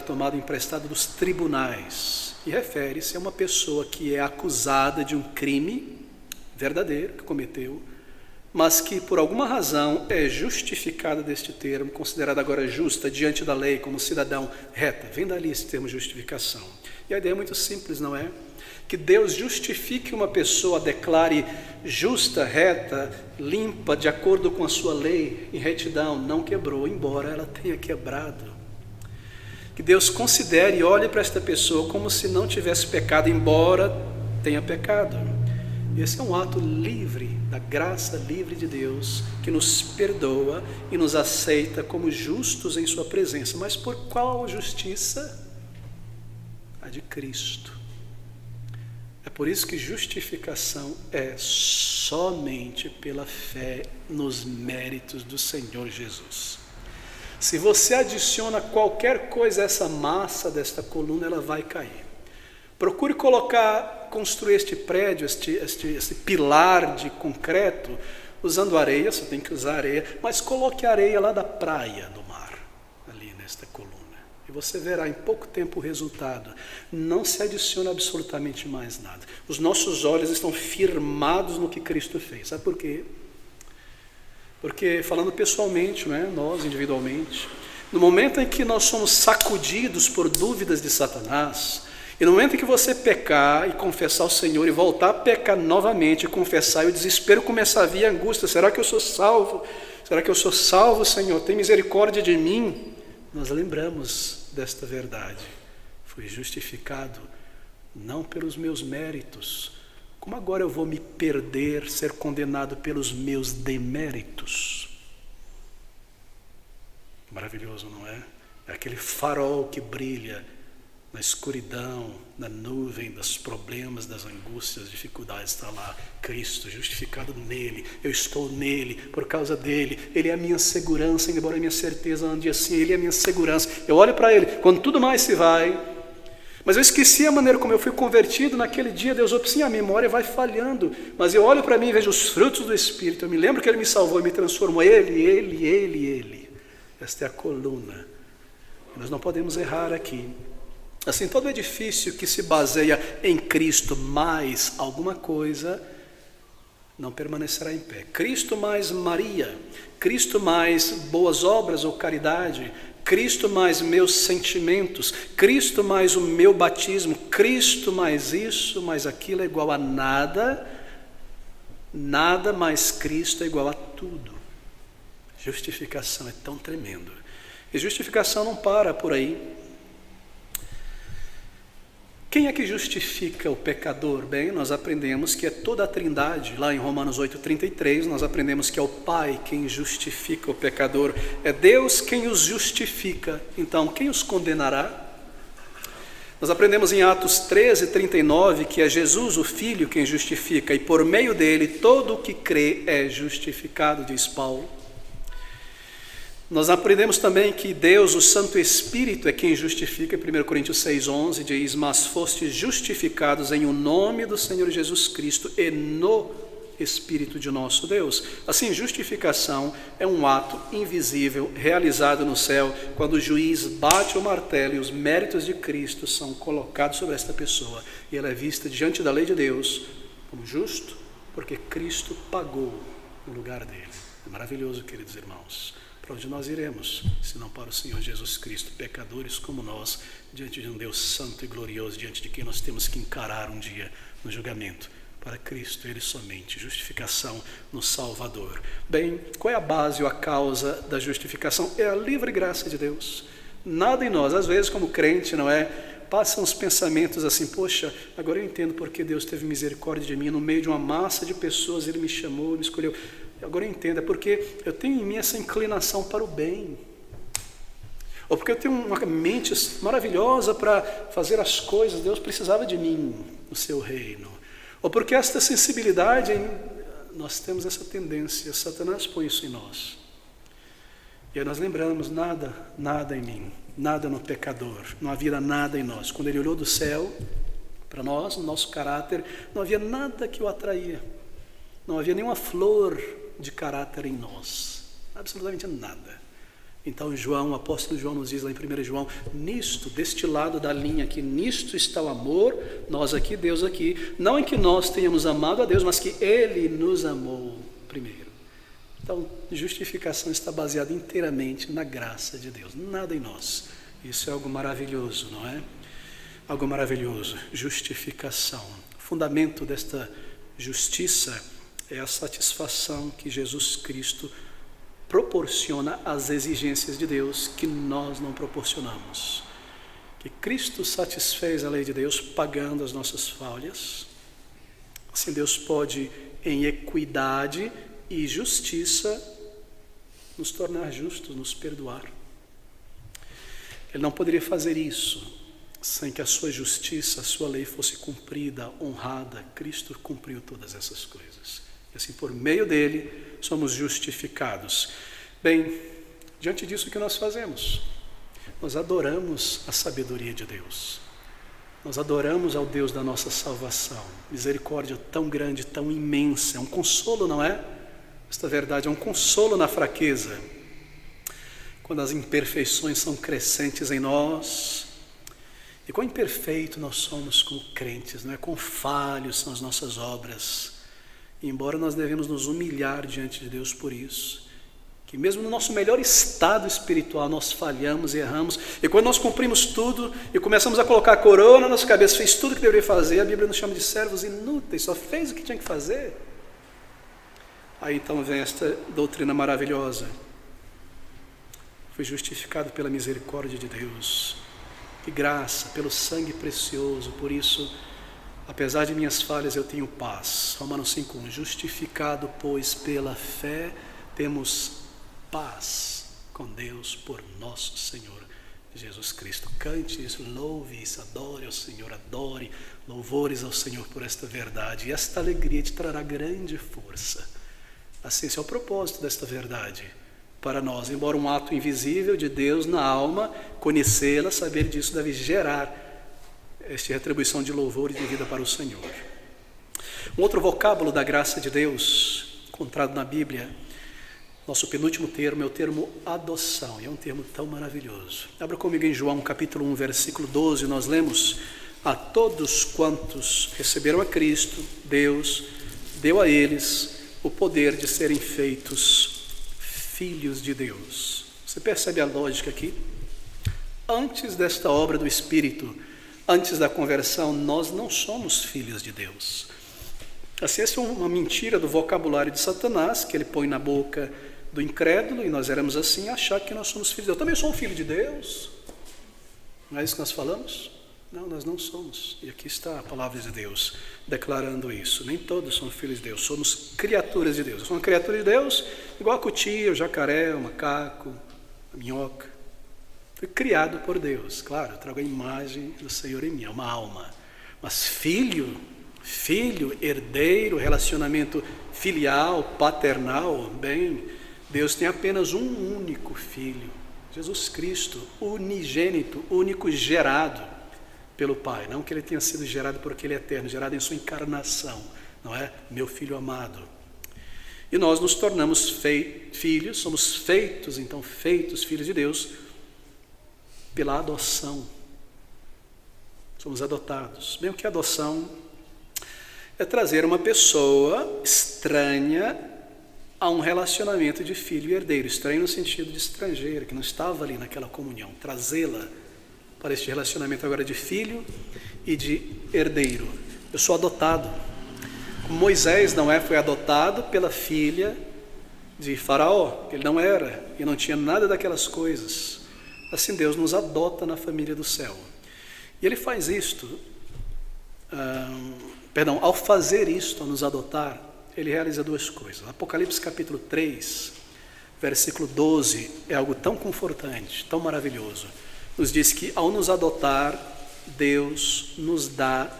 tomado emprestado dos tribunais, e refere-se a uma pessoa que é acusada de um crime verdadeiro que cometeu, mas que por alguma razão é justificada deste termo, considerada agora justa diante da lei, como cidadão reta. Vem dali esse termo justificação. E a ideia é muito simples, não é? Que Deus justifique uma pessoa, declare justa, reta, limpa, de acordo com a sua lei, em retidão, não quebrou, embora ela tenha quebrado. Que Deus considere e olhe para esta pessoa como se não tivesse pecado, embora tenha pecado. Esse é um ato livre, da graça livre de Deus, que nos perdoa e nos aceita como justos em sua presença. Mas por qual justiça? A de Cristo. É por isso que justificação é somente pela fé nos méritos do Senhor Jesus. Se você adiciona qualquer coisa a essa massa desta coluna, ela vai cair. Procure construir este prédio, este pilar de concreto, usando areia, você tem que usar areia, mas coloque a areia lá da praia do mar, ali nesta coluna. E você verá em pouco tempo o resultado. Não se adiciona absolutamente mais nada. Os nossos olhos estão firmados no que Cristo fez. Sabe por quê? Porque, falando pessoalmente, não é? Nós individualmente, no momento em que nós somos sacudidos por dúvidas de Satanás, e no momento em que você pecar e confessar ao Senhor e voltar a pecar novamente e confessar, e o desespero começar a vir, a angústia, será que eu sou salvo? Será que eu sou salvo, Senhor? Tem misericórdia de mim? Nós lembramos desta verdade. Fui justificado não pelos meus méritos. Como agora eu vou me perder, ser condenado pelos meus deméritos? Maravilhoso, não é? É aquele farol que brilha na escuridão, na nuvem, dos problemas, das angústias, das dificuldades, está lá, Cristo, justificado nele, eu estou nele, por causa dele, ele é a minha segurança, embora a minha certeza ande assim, ele é a minha segurança, eu olho para ele, quando tudo mais se vai, mas eu esqueci a maneira como eu fui convertido naquele dia, Deus, sim, a memória vai falhando, mas eu olho para mim e vejo os frutos do Espírito, eu me lembro que ele me salvou e me transformou, ele, esta é a coluna, nós não podemos errar aqui. Assim, todo edifício que se baseia em Cristo mais alguma coisa, não permanecerá em pé. Cristo mais Maria, Cristo mais boas obras ou caridade, Cristo mais meus sentimentos, Cristo mais o meu batismo, Cristo mais isso, mais aquilo é igual a nada, nada mais Cristo é igual a tudo. Justificação é tão tremendo. E justificação não para por aí. Quem é que justifica o pecador? Bem, nós aprendemos que é toda a Trindade. Lá em Romanos 8,33, nós aprendemos que é o Pai quem justifica o pecador. É Deus quem os justifica. Então, quem os condenará? Nós aprendemos em Atos 13:39 que é Jesus, o Filho, quem justifica, e por meio dele todo o que crê é justificado, diz Paulo. Nós aprendemos também que Deus, o Santo Espírito, é quem justifica. Em 1 Coríntios 6,11 diz: mas fostes justificados em o nome do Senhor Jesus Cristo e no Espírito de nosso Deus. Assim, justificação é um ato invisível realizado no céu, quando o juiz bate o martelo e os méritos de Cristo são colocados sobre esta pessoa, e ela é vista diante da lei de Deus como justo, porque Cristo pagou no lugar dele. É maravilhoso, queridos irmãos. Para onde nós iremos, se não para o Senhor Jesus Cristo, pecadores como nós, diante de um Deus santo e glorioso, diante de quem nós temos que encarar um dia no julgamento? Para Cristo, Ele somente, justificação no Salvador. Bem, qual é a base ou a causa da justificação? É a livre graça de Deus. Nada em nós, às vezes como crente, não é? Passam os pensamentos assim: poxa, agora eu entendo porque Deus teve misericórdia de mim, no meio de uma massa de pessoas Ele me chamou, me escolheu. Agora eu entendo, é porque eu tenho em mim essa inclinação para o bem, ou porque eu tenho uma mente maravilhosa para fazer as coisas, Deus precisava de mim no seu reino, ou porque esta sensibilidade, nós temos essa tendência, Satanás põe isso em nós, e aí nós lembramos: nada em mim, nada no pecador, não havia nada em nós. Quando Ele olhou do céu para nós, no nosso caráter, não havia nada que o atraía, não havia nenhuma flor de caráter em nós, absolutamente nada. Então João, o apóstolo João nos diz lá em 1 João, nisto, deste lado da linha aqui, nisto está o amor, nós aqui, Deus aqui, não em que nós tenhamos amado a Deus, mas que Ele nos amou primeiro. Então, justificação está baseada inteiramente na graça de Deus, nada em nós. Isso é algo maravilhoso, não é? Algo maravilhoso, justificação. O fundamento desta justiça é a satisfação que Jesus Cristo proporciona às exigências de Deus que nós não proporcionamos. Que Cristo satisfez a lei de Deus pagando as nossas falhas. Assim Deus pode, em equidade e justiça, nos tornar justos, nos perdoar. Ele não poderia fazer isso sem que a sua justiça, a sua lei fosse cumprida, honrada. Cristo cumpriu todas essas coisas. E assim, por meio dele, somos justificados. Bem, diante disso, o que nós fazemos? Nós adoramos a sabedoria de Deus. Nós adoramos ao Deus da nossa salvação. Misericórdia tão grande, tão imensa. É um consolo, não é? Esta verdade é um consolo na fraqueza. Quando as imperfeições são crescentes em nós, e quão imperfeito nós somos como crentes, não é? Quão falhos são as nossas obras. E embora nós devemos nos humilhar diante de Deus por isso, que mesmo no nosso melhor estado espiritual nós falhamos e erramos, e quando nós cumprimos tudo e começamos a colocar a coroa na nossa cabeça, fez tudo o que deveria fazer, a Bíblia nos chama de servos inúteis, só fez o que tinha que fazer. Aí então vem esta doutrina maravilhosa: fui justificado pela misericórdia de Deus, que graça, pelo sangue precioso, por isso, apesar de minhas falhas, eu tenho paz. Romanos 5:1, justificado, pois, pela fé, temos paz com Deus por nosso Senhor Jesus Cristo. Cante isso, louve isso, adore ao Senhor, adore, louvores ao Senhor por esta verdade. E esta alegria te trará grande força. Assim, esse é o propósito desta verdade para nós. Embora um ato invisível de Deus na alma, conhecê-la, saber disso deve gerar esta retribuição de louvor e de vida para o Senhor. Um outro vocábulo da graça de Deus, encontrado na Bíblia, nosso penúltimo termo é o termo adoção, e é um termo tão maravilhoso. Abra comigo em João capítulo 1, versículo 12, nós lemos: a todos quantos receberam a Cristo, Deus deu a eles o poder de serem feitos filhos de Deus. Você percebe a lógica aqui? Antes desta obra do Espírito, antes da conversão, nós não somos filhos de Deus. Assim, essa é uma mentira do vocabulário de Satanás, que ele põe na boca do incrédulo, e nós éramos assim, achar que nós somos filhos de Deus. Eu também sou um filho de Deus. Não é isso que nós falamos? Não, nós não somos. E aqui está a palavra de Deus declarando isso. Nem todos são filhos de Deus, somos criaturas de Deus. Eu sou uma criatura de Deus igual a cutia, o jacaré, o macaco, a minhoca. Fui criado por Deus. Claro, eu trago a imagem do Senhor em mim, é uma alma. Mas filho, herdeiro, relacionamento filial, paternal, bem, Deus tem apenas um único filho, Jesus Cristo, unigênito, único gerado pelo Pai. Não que ele tenha sido gerado porque ele é eterno, gerado em sua encarnação, não é? Meu filho amado. E nós nos tornamos filhos, somos feitos filhos de Deus, pela adoção. Somos adotados. Bem, o que é adoção? É trazer uma pessoa estranha a um relacionamento de filho e herdeiro. Estranho no sentido de estrangeiro, que não estava ali naquela comunhão. Trazê-la para este relacionamento agora de filho e de herdeiro. Eu sou adotado. Como Moisés foi adotado pela filha de Faraó. Ele não era e não tinha nada daquelas coisas. Assim Deus nos adota na família do céu. E ele faz isto, ao fazer isto, ao nos adotar, ele realiza duas coisas. Apocalipse capítulo 3, versículo 12, é algo tão confortante, tão maravilhoso. Nos diz que ao nos adotar, Deus nos dá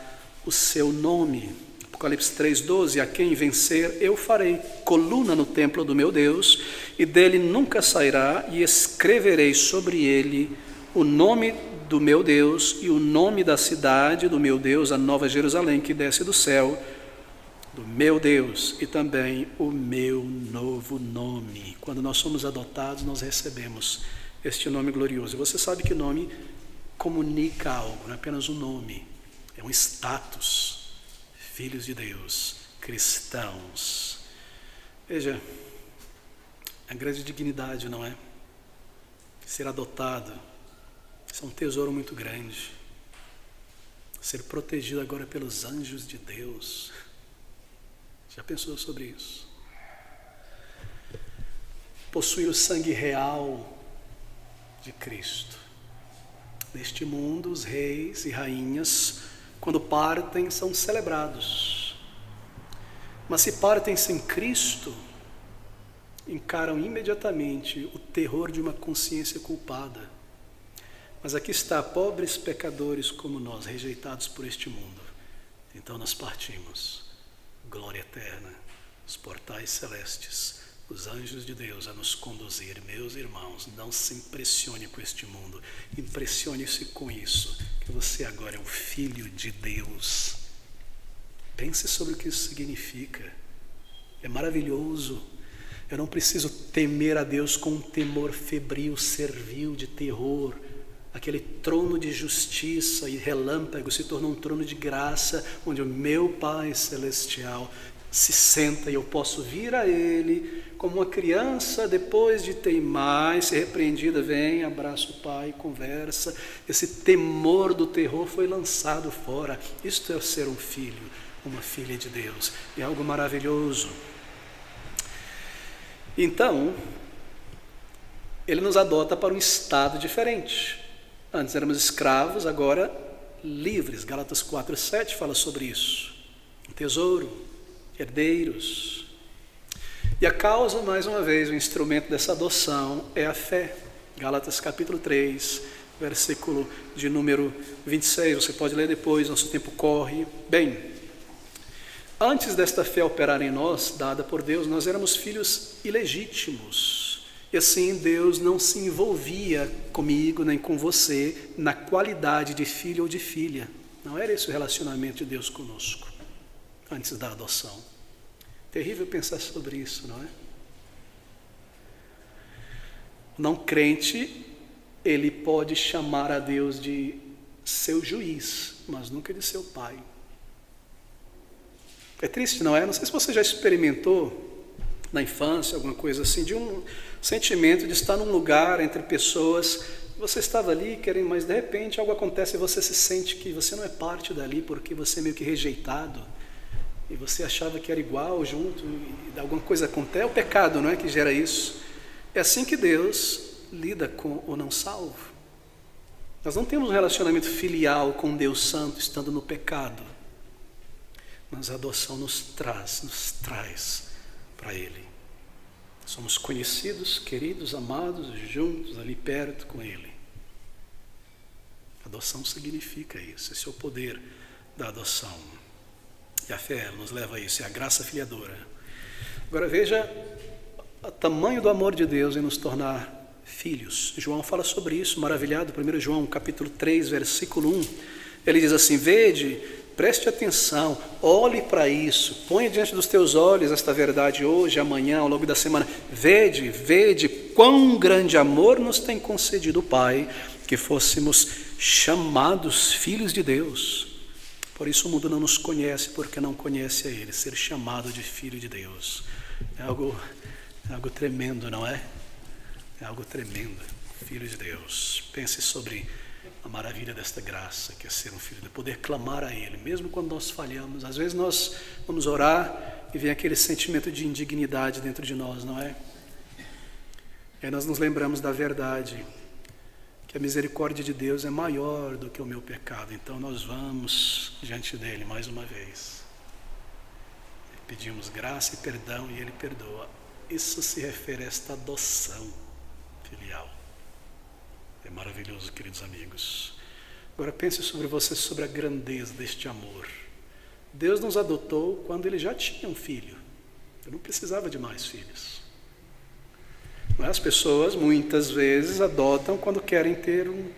o seu nome. Apocalipse 3,12, a quem vencer eu farei coluna no templo do meu Deus, e dele nunca sairá, e escreverei sobre ele o nome do meu Deus e o nome da cidade do meu Deus, a Nova Jerusalém que desce do céu, do meu Deus, e também o meu novo nome. Quando nós somos adotados, nós recebemos este nome glorioso. Você sabe que nome comunica algo, não é apenas um nome, é um status. Filhos de Deus, cristãos. Veja, é uma grande dignidade, não é? Ser adotado, isso é um tesouro muito grande. Ser protegido agora pelos anjos de Deus. Já pensou sobre isso? Possuir o sangue real de Cristo. Neste mundo, os reis e rainhas, quando partem, são celebrados. Mas se partem sem Cristo, encaram imediatamente o terror de uma consciência culpada. Mas aqui está, pobres pecadores como nós, rejeitados por este mundo. Então nós partimos. Glória eterna, os portais celestes, os anjos de Deus a nos conduzir. Meus irmãos, não se impressione com este mundo, impressione-se com isso, que você agora é um filho de Deus. Pense sobre o que isso significa. É maravilhoso. Eu não preciso temer a Deus com um temor febril, servil, de terror. Aquele trono de justiça e relâmpago se tornou um trono de graça, onde o meu Pai Celestial se senta e eu posso vir a Ele como uma criança, depois de teimar e ser repreendida, vem, abraça o Pai, conversa. Esse temor do terror foi lançado fora. Isto é ser um filho, uma filha de Deus. É algo maravilhoso. Então, Ele nos adota para um estado diferente. Antes éramos escravos, agora livres. Gálatas 4:7 fala sobre isso. Tesouro, herdeiros. E a causa, mais uma vez, o instrumento dessa adoção é a fé. Gálatas capítulo 3, versículo de número 26. Você pode ler depois, nosso tempo corre. Bem, antes desta fé operar em nós, dada por Deus, nós éramos filhos ilegítimos. E assim Deus não se envolvia comigo nem com você na qualidade de filho ou de filha. Não era esse o relacionamento de Deus conosco, antes da adoção. Terrível pensar sobre isso, não é? O não crente, ele pode chamar a Deus de seu juiz, mas nunca de seu pai. É triste, não é? Não sei se você já experimentou na infância, alguma coisa assim, de um sentimento de estar num lugar entre pessoas, você estava ali querendo, mas de repente algo acontece e você se sente que você não é parte dali, porque você é meio que rejeitado, e você achava que era igual junto, e alguma coisa acontece, é o pecado, não é, que gera isso. É assim que Deus lida com o não salvo. Nós não temos um relacionamento filial com Deus Santo estando no pecado. Mas a adoção nos traz para Ele. Somos conhecidos, queridos, amados, juntos, ali perto com Ele. Adoção significa isso, esse é o poder da adoção. E a fé nos leva a isso, é a graça filiadora. Agora veja o tamanho do amor de Deus em nos tornar filhos. João fala sobre isso, maravilhado, 1 João capítulo 3, versículo 1. Ele diz assim: vede, preste atenção, olhe para isso, ponha diante dos teus olhos esta verdade hoje, amanhã, ao longo da semana. Vede quão grande amor nos tem concedido o Pai, que fôssemos chamados filhos de Deus. Por isso o mundo não nos conhece, porque não conhece a Ele. Ser chamado de filho de Deus é algo tremendo, não é? É algo tremendo, filho de Deus. Pense sobre a maravilha desta graça, que é ser um filho de Deus, poder clamar a Ele, mesmo quando nós falhamos. Às vezes nós vamos orar e vem aquele sentimento de indignidade dentro de nós, não é? E aí nós nos lembramos da verdade, que a misericórdia de Deus é maior do que o meu pecado. Então nós vamos diante dele mais uma vez. Pedimos graça e perdão e Ele perdoa. Isso se refere a esta adoção filial. É maravilhoso, queridos amigos. Agora pense sobre você, sobre a grandeza deste amor. Deus nos adotou quando Ele já tinha um filho. Ele não precisava de mais filhos. As pessoas muitas vezes adotam quando querem ter um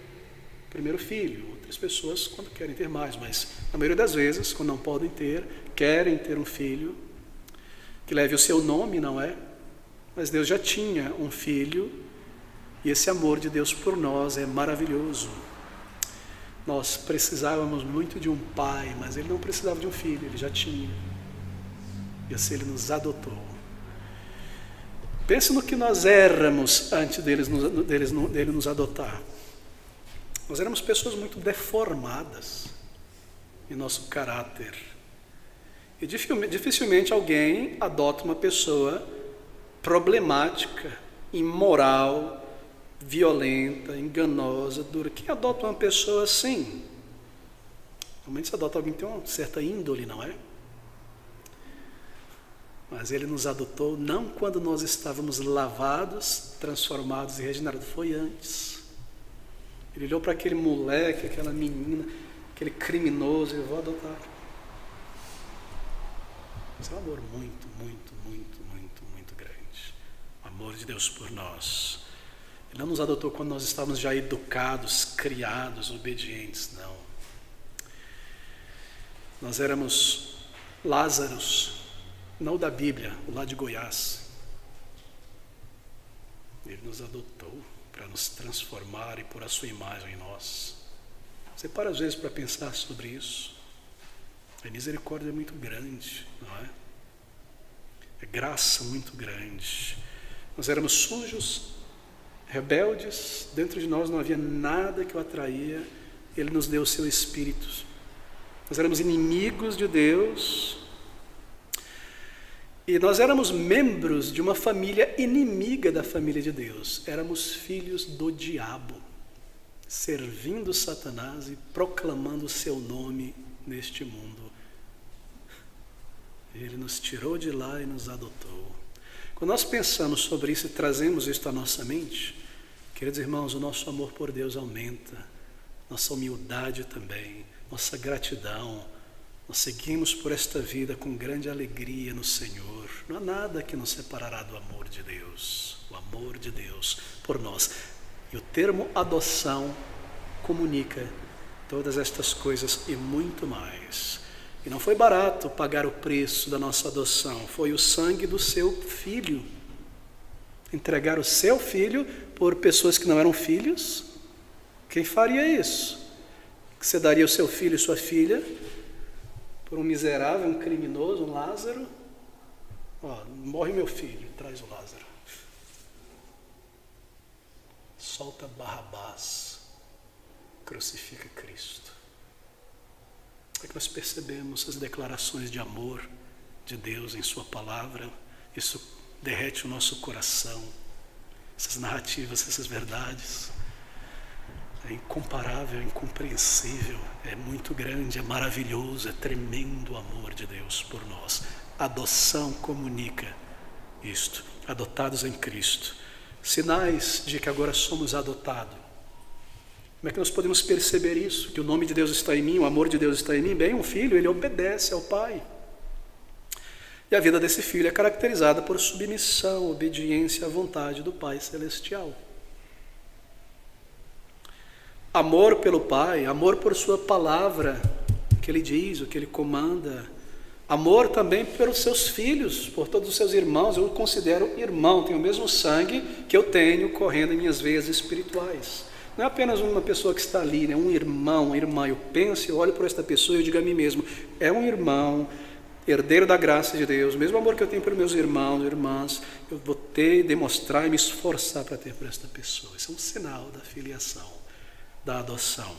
primeiro filho. Outras pessoas quando querem ter mais. Mas na maioria das vezes, quando não podem ter, querem ter um filho que leve o seu nome, não é? Mas Deus já tinha um filho. E esse amor de Deus por nós é maravilhoso. Nós precisávamos muito de um pai, mas Ele não precisava de um filho, Ele já tinha. E assim Ele nos adotou. Pense no que nós éramos antes dele nos adotar. Nós éramos pessoas muito deformadas em nosso caráter. E dificilmente alguém adota uma pessoa problemática, imoral, violenta, enganosa, dura. Quem adota uma pessoa assim? Normalmente se adota alguém que tem uma certa índole, não é? Mas Ele nos adotou não quando nós estávamos lavados, transformados e regenerados. Foi antes. Ele olhou para aquele moleque, aquela menina, aquele criminoso, e eu vou adotar. Esse é um amor muito grande. O amor de Deus por nós. Ele não nos adotou quando nós estávamos já educados, criados, obedientes, não. Nós éramos Lázaros, não da Bíblia, o lá de Goiás. Ele nos adotou para nos transformar e pôr a sua imagem em nós. Você para às vezes para pensar sobre isso. A misericórdia é muito grande, não é? É graça muito grande. Nós éramos sujos, rebeldes, dentro de nós não havia nada que o atraía. Ele nos deu o seu Espírito. Nós éramos inimigos de Deus. E nós éramos membros de uma família inimiga da família de Deus. Éramos filhos do diabo, servindo Satanás e proclamando o seu nome neste mundo. Ele nos tirou de lá e nos adotou. Quando nós pensamos sobre isso e trazemos isso à nossa mente, queridos irmãos, o nosso amor por Deus aumenta, nossa humildade também, nossa gratidão. Nós seguimos por esta vida com grande alegria no Senhor. Não há nada que nos separará do amor de Deus. O amor de Deus por nós. E o termo adoção comunica todas estas coisas e muito mais. E não foi barato pagar o preço da nossa adoção. Foi o sangue do seu filho. Entregar o seu filho por pessoas que não eram filhos. Quem faria isso? Você daria o seu filho e sua filha por um miserável, um criminoso, um Lázaro? Morre meu filho, traz o Lázaro. Solta Barrabás, crucifica Cristo. É que nós percebemos as declarações de amor de Deus em sua palavra. Isso derrete o nosso coração. Essas narrativas, essas verdades. É incomparável, é incompreensível, é muito grande, é maravilhoso, é tremendo o amor de Deus por nós. A adoção comunica isto, adotados em Cristo. Sinais de que agora somos adotados. Como é que nós podemos perceber isso? Que o nome de Deus está em mim, o amor de Deus está em mim? Bem, um filho, ele obedece ao pai. E a vida desse filho é caracterizada por submissão, obediência à vontade do Pai Celestial. Amor pelo Pai, amor por sua palavra, o que Ele diz, o que Ele comanda. Amor também pelos seus filhos, por todos os seus irmãos. Eu o considero irmão, tenho o mesmo sangue que eu tenho correndo em minhas veias espirituais. Não é apenas uma pessoa que está ali, né? Um irmão, uma irmã. Eu penso, eu olho por esta pessoa e eu digo a mim mesmo, é um irmão, herdeiro da graça de Deus, o mesmo amor que eu tenho pelos meus irmãos e irmãs, eu vou ter, demonstrar e me esforçar para ter por esta pessoa. Isso é um sinal da filiação, da adoção.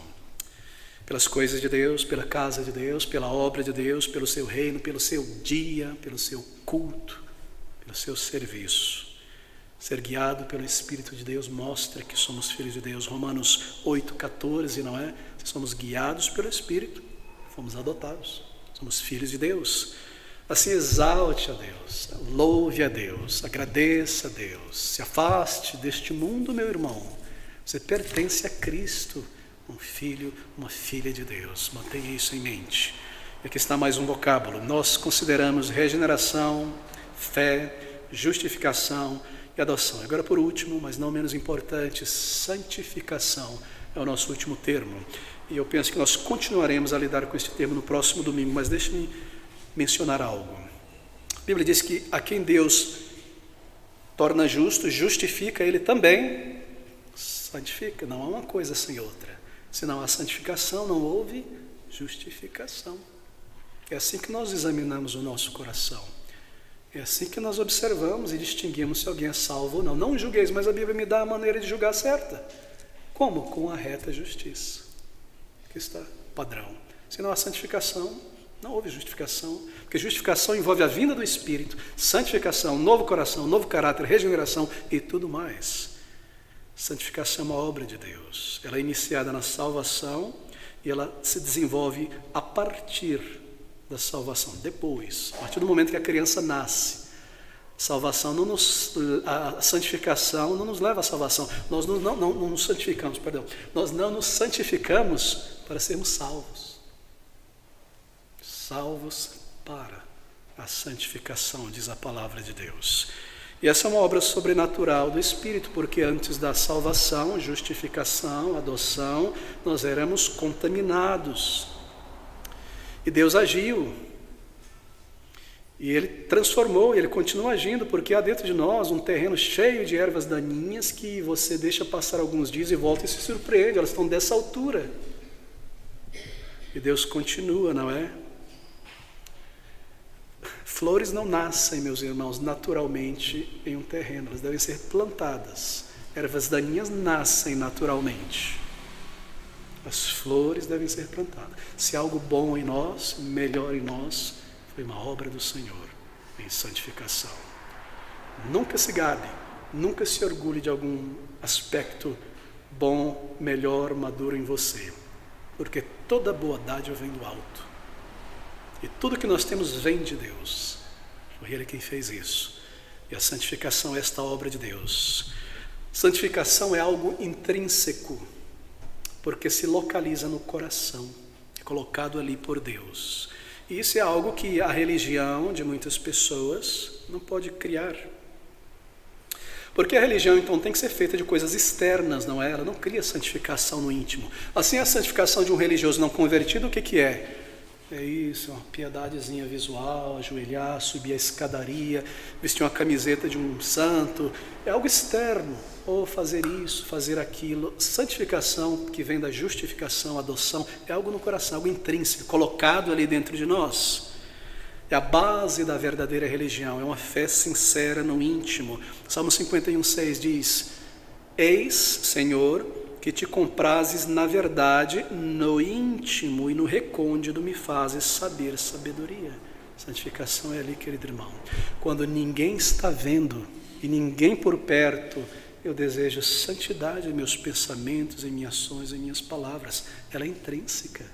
Pelas coisas de Deus, pela casa de Deus, pela obra de Deus, pelo seu reino, pelo seu dia, pelo seu culto, pelo seu serviço. Ser guiado pelo Espírito de Deus mostra que somos filhos de Deus. Romanos 8,14, não é? Somos guiados pelo Espírito, fomos adotados. Somos filhos de Deus. Assim exalte a Deus, louve a Deus, agradeça a Deus. Se afaste deste mundo, meu irmão. Você pertence a Cristo, um filho, uma filha de Deus. Mantenha isso em mente. E aqui está mais um vocábulo. Nós consideramos regeneração, fé, justificação e adoção. Agora, por último, mas não menos importante, santificação é o nosso último termo. E eu penso que nós continuaremos a lidar com este termo no próximo domingo, mas deixe-me mencionar algo. A Bíblia diz que a quem Deus torna justo, justifica, Ele também santifica. Não há uma coisa sem outra. Se não há santificação, não houve justificação. É assim que nós examinamos o nosso coração. É assim que nós observamos e distinguimos se alguém é salvo ou não. Não julgueis, mas a Bíblia me dá a maneira de julgar certa. Como? Com a reta justiça. Aqui está, padrão. Se não há santificação, não houve justificação, porque justificação envolve a vinda do Espírito, santificação, novo coração, novo caráter, regeneração e tudo mais. Santificação é uma obra de Deus. Ela é iniciada na salvação e ela se desenvolve a partir da salvação, depois, a partir do momento que a criança nasce. A santificação não nos leva à salvação. Nós não nos santificamos, perdão. Nós não nos santificamos para sermos salvos. Salvos para a santificação, diz a palavra de Deus. E essa é uma obra sobrenatural do Espírito, porque antes da salvação, justificação, adoção, nós éramos contaminados. E Deus agiu. E Ele transformou, e Ele continua agindo, porque há dentro de nós um terreno cheio de ervas daninhas que você deixa passar alguns dias e volta e se surpreende, elas estão dessa altura. E Deus continua, não é? Flores não nascem, meus irmãos, naturalmente em um terreno, elas devem ser plantadas. Ervas daninhas nascem naturalmente. As flores devem ser plantadas. Se há algo bom em nós, melhor em nós, foi uma obra do Senhor em santificação. Nunca se gabe, nunca se orgulhe de algum aspecto bom, melhor, maduro em você, porque toda boa dádiva vem do alto. E tudo que nós temos vem de Deus. Foi Ele quem fez isso. E a santificação é esta obra de Deus. Santificação é algo intrínseco, porque se localiza no coração, é colocado ali por Deus. E isso é algo que a religião de muitas pessoas não pode criar. Porque a religião, então, tem que ser feita de coisas externas, não é? Ela não cria santificação no íntimo. Assim, a santificação de um religioso não convertido, o que é? É isso, uma piedadezinha visual, ajoelhar, subir a escadaria, vestir uma camiseta de um santo. É algo externo. Ou fazer isso, fazer aquilo. Santificação, que vem da justificação, adoção, é algo no coração, algo intrínseco, colocado ali dentro de nós. É a base da verdadeira religião, é uma fé sincera no íntimo. Salmo 51,6 diz: Eis, Senhor, que te comprazes na verdade, no íntimo e no recôndito me fazes saber sabedoria. Santificação é ali, querido irmão. Quando ninguém está vendo e ninguém por perto, eu desejo santidade em meus pensamentos, em minhas ações, em minhas palavras. Ela é intrínseca,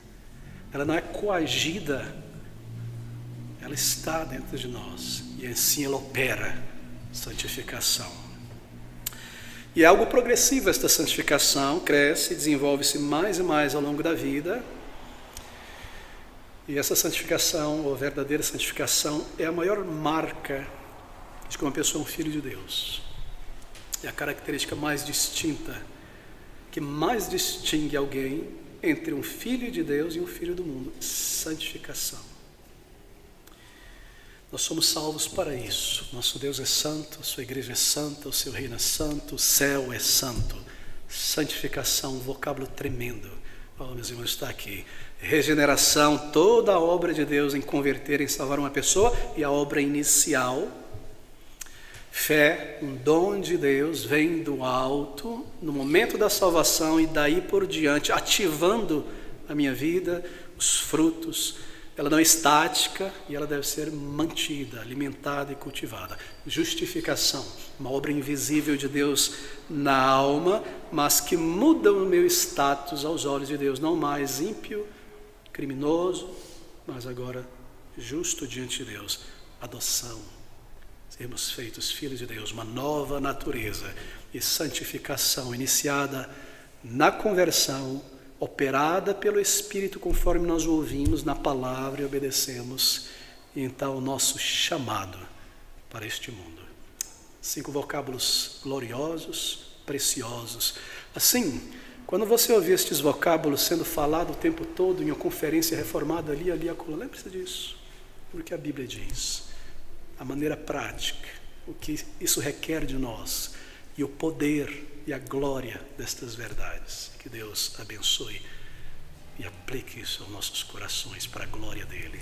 ela não é coagida, ela está dentro de nós e assim ela opera santificação. E é algo progressivo esta santificação, cresce, desenvolve-se mais e mais ao longo da vida. E essa santificação, ou verdadeira santificação, é a maior marca de que uma pessoa é um filho de Deus. É a característica mais distinta, que mais distingue alguém entre um filho de Deus e um filho do mundo: santificação. Nós somos salvos para isso. Nosso Deus é santo, a sua igreja é santa, o seu reino é santo, o céu é santo. Santificação, um vocábulo tremendo. Oh, meus irmãos, está aqui. Regeneração, toda a obra de Deus em converter, em salvar uma pessoa, e a obra inicial. Fé, um dom de Deus, vem do alto, no momento da salvação e daí por diante, ativando a minha vida, os frutos. Ela não é estática e ela deve ser mantida, alimentada e cultivada. Justificação, uma obra invisível de Deus na alma, mas que muda o meu status aos olhos de Deus. Não mais ímpio, criminoso, mas agora justo diante de Deus. Adoção. Sermos feitos filhos de Deus, uma nova natureza e santificação iniciada na conversão, operada pelo Espírito conforme nós o ouvimos na palavra e obedecemos, e então o nosso chamado para este mundo. 5 vocábulos gloriosos, preciosos. Assim, quando você ouvir estes vocábulos sendo falado o tempo todo em uma conferência reformada ali, acolá, lembre-se disso, porque a Bíblia diz. A maneira prática, o que isso requer de nós, e o poder e a glória destas verdades. Que Deus abençoe e aplique isso aos nossos corações para a glória dele.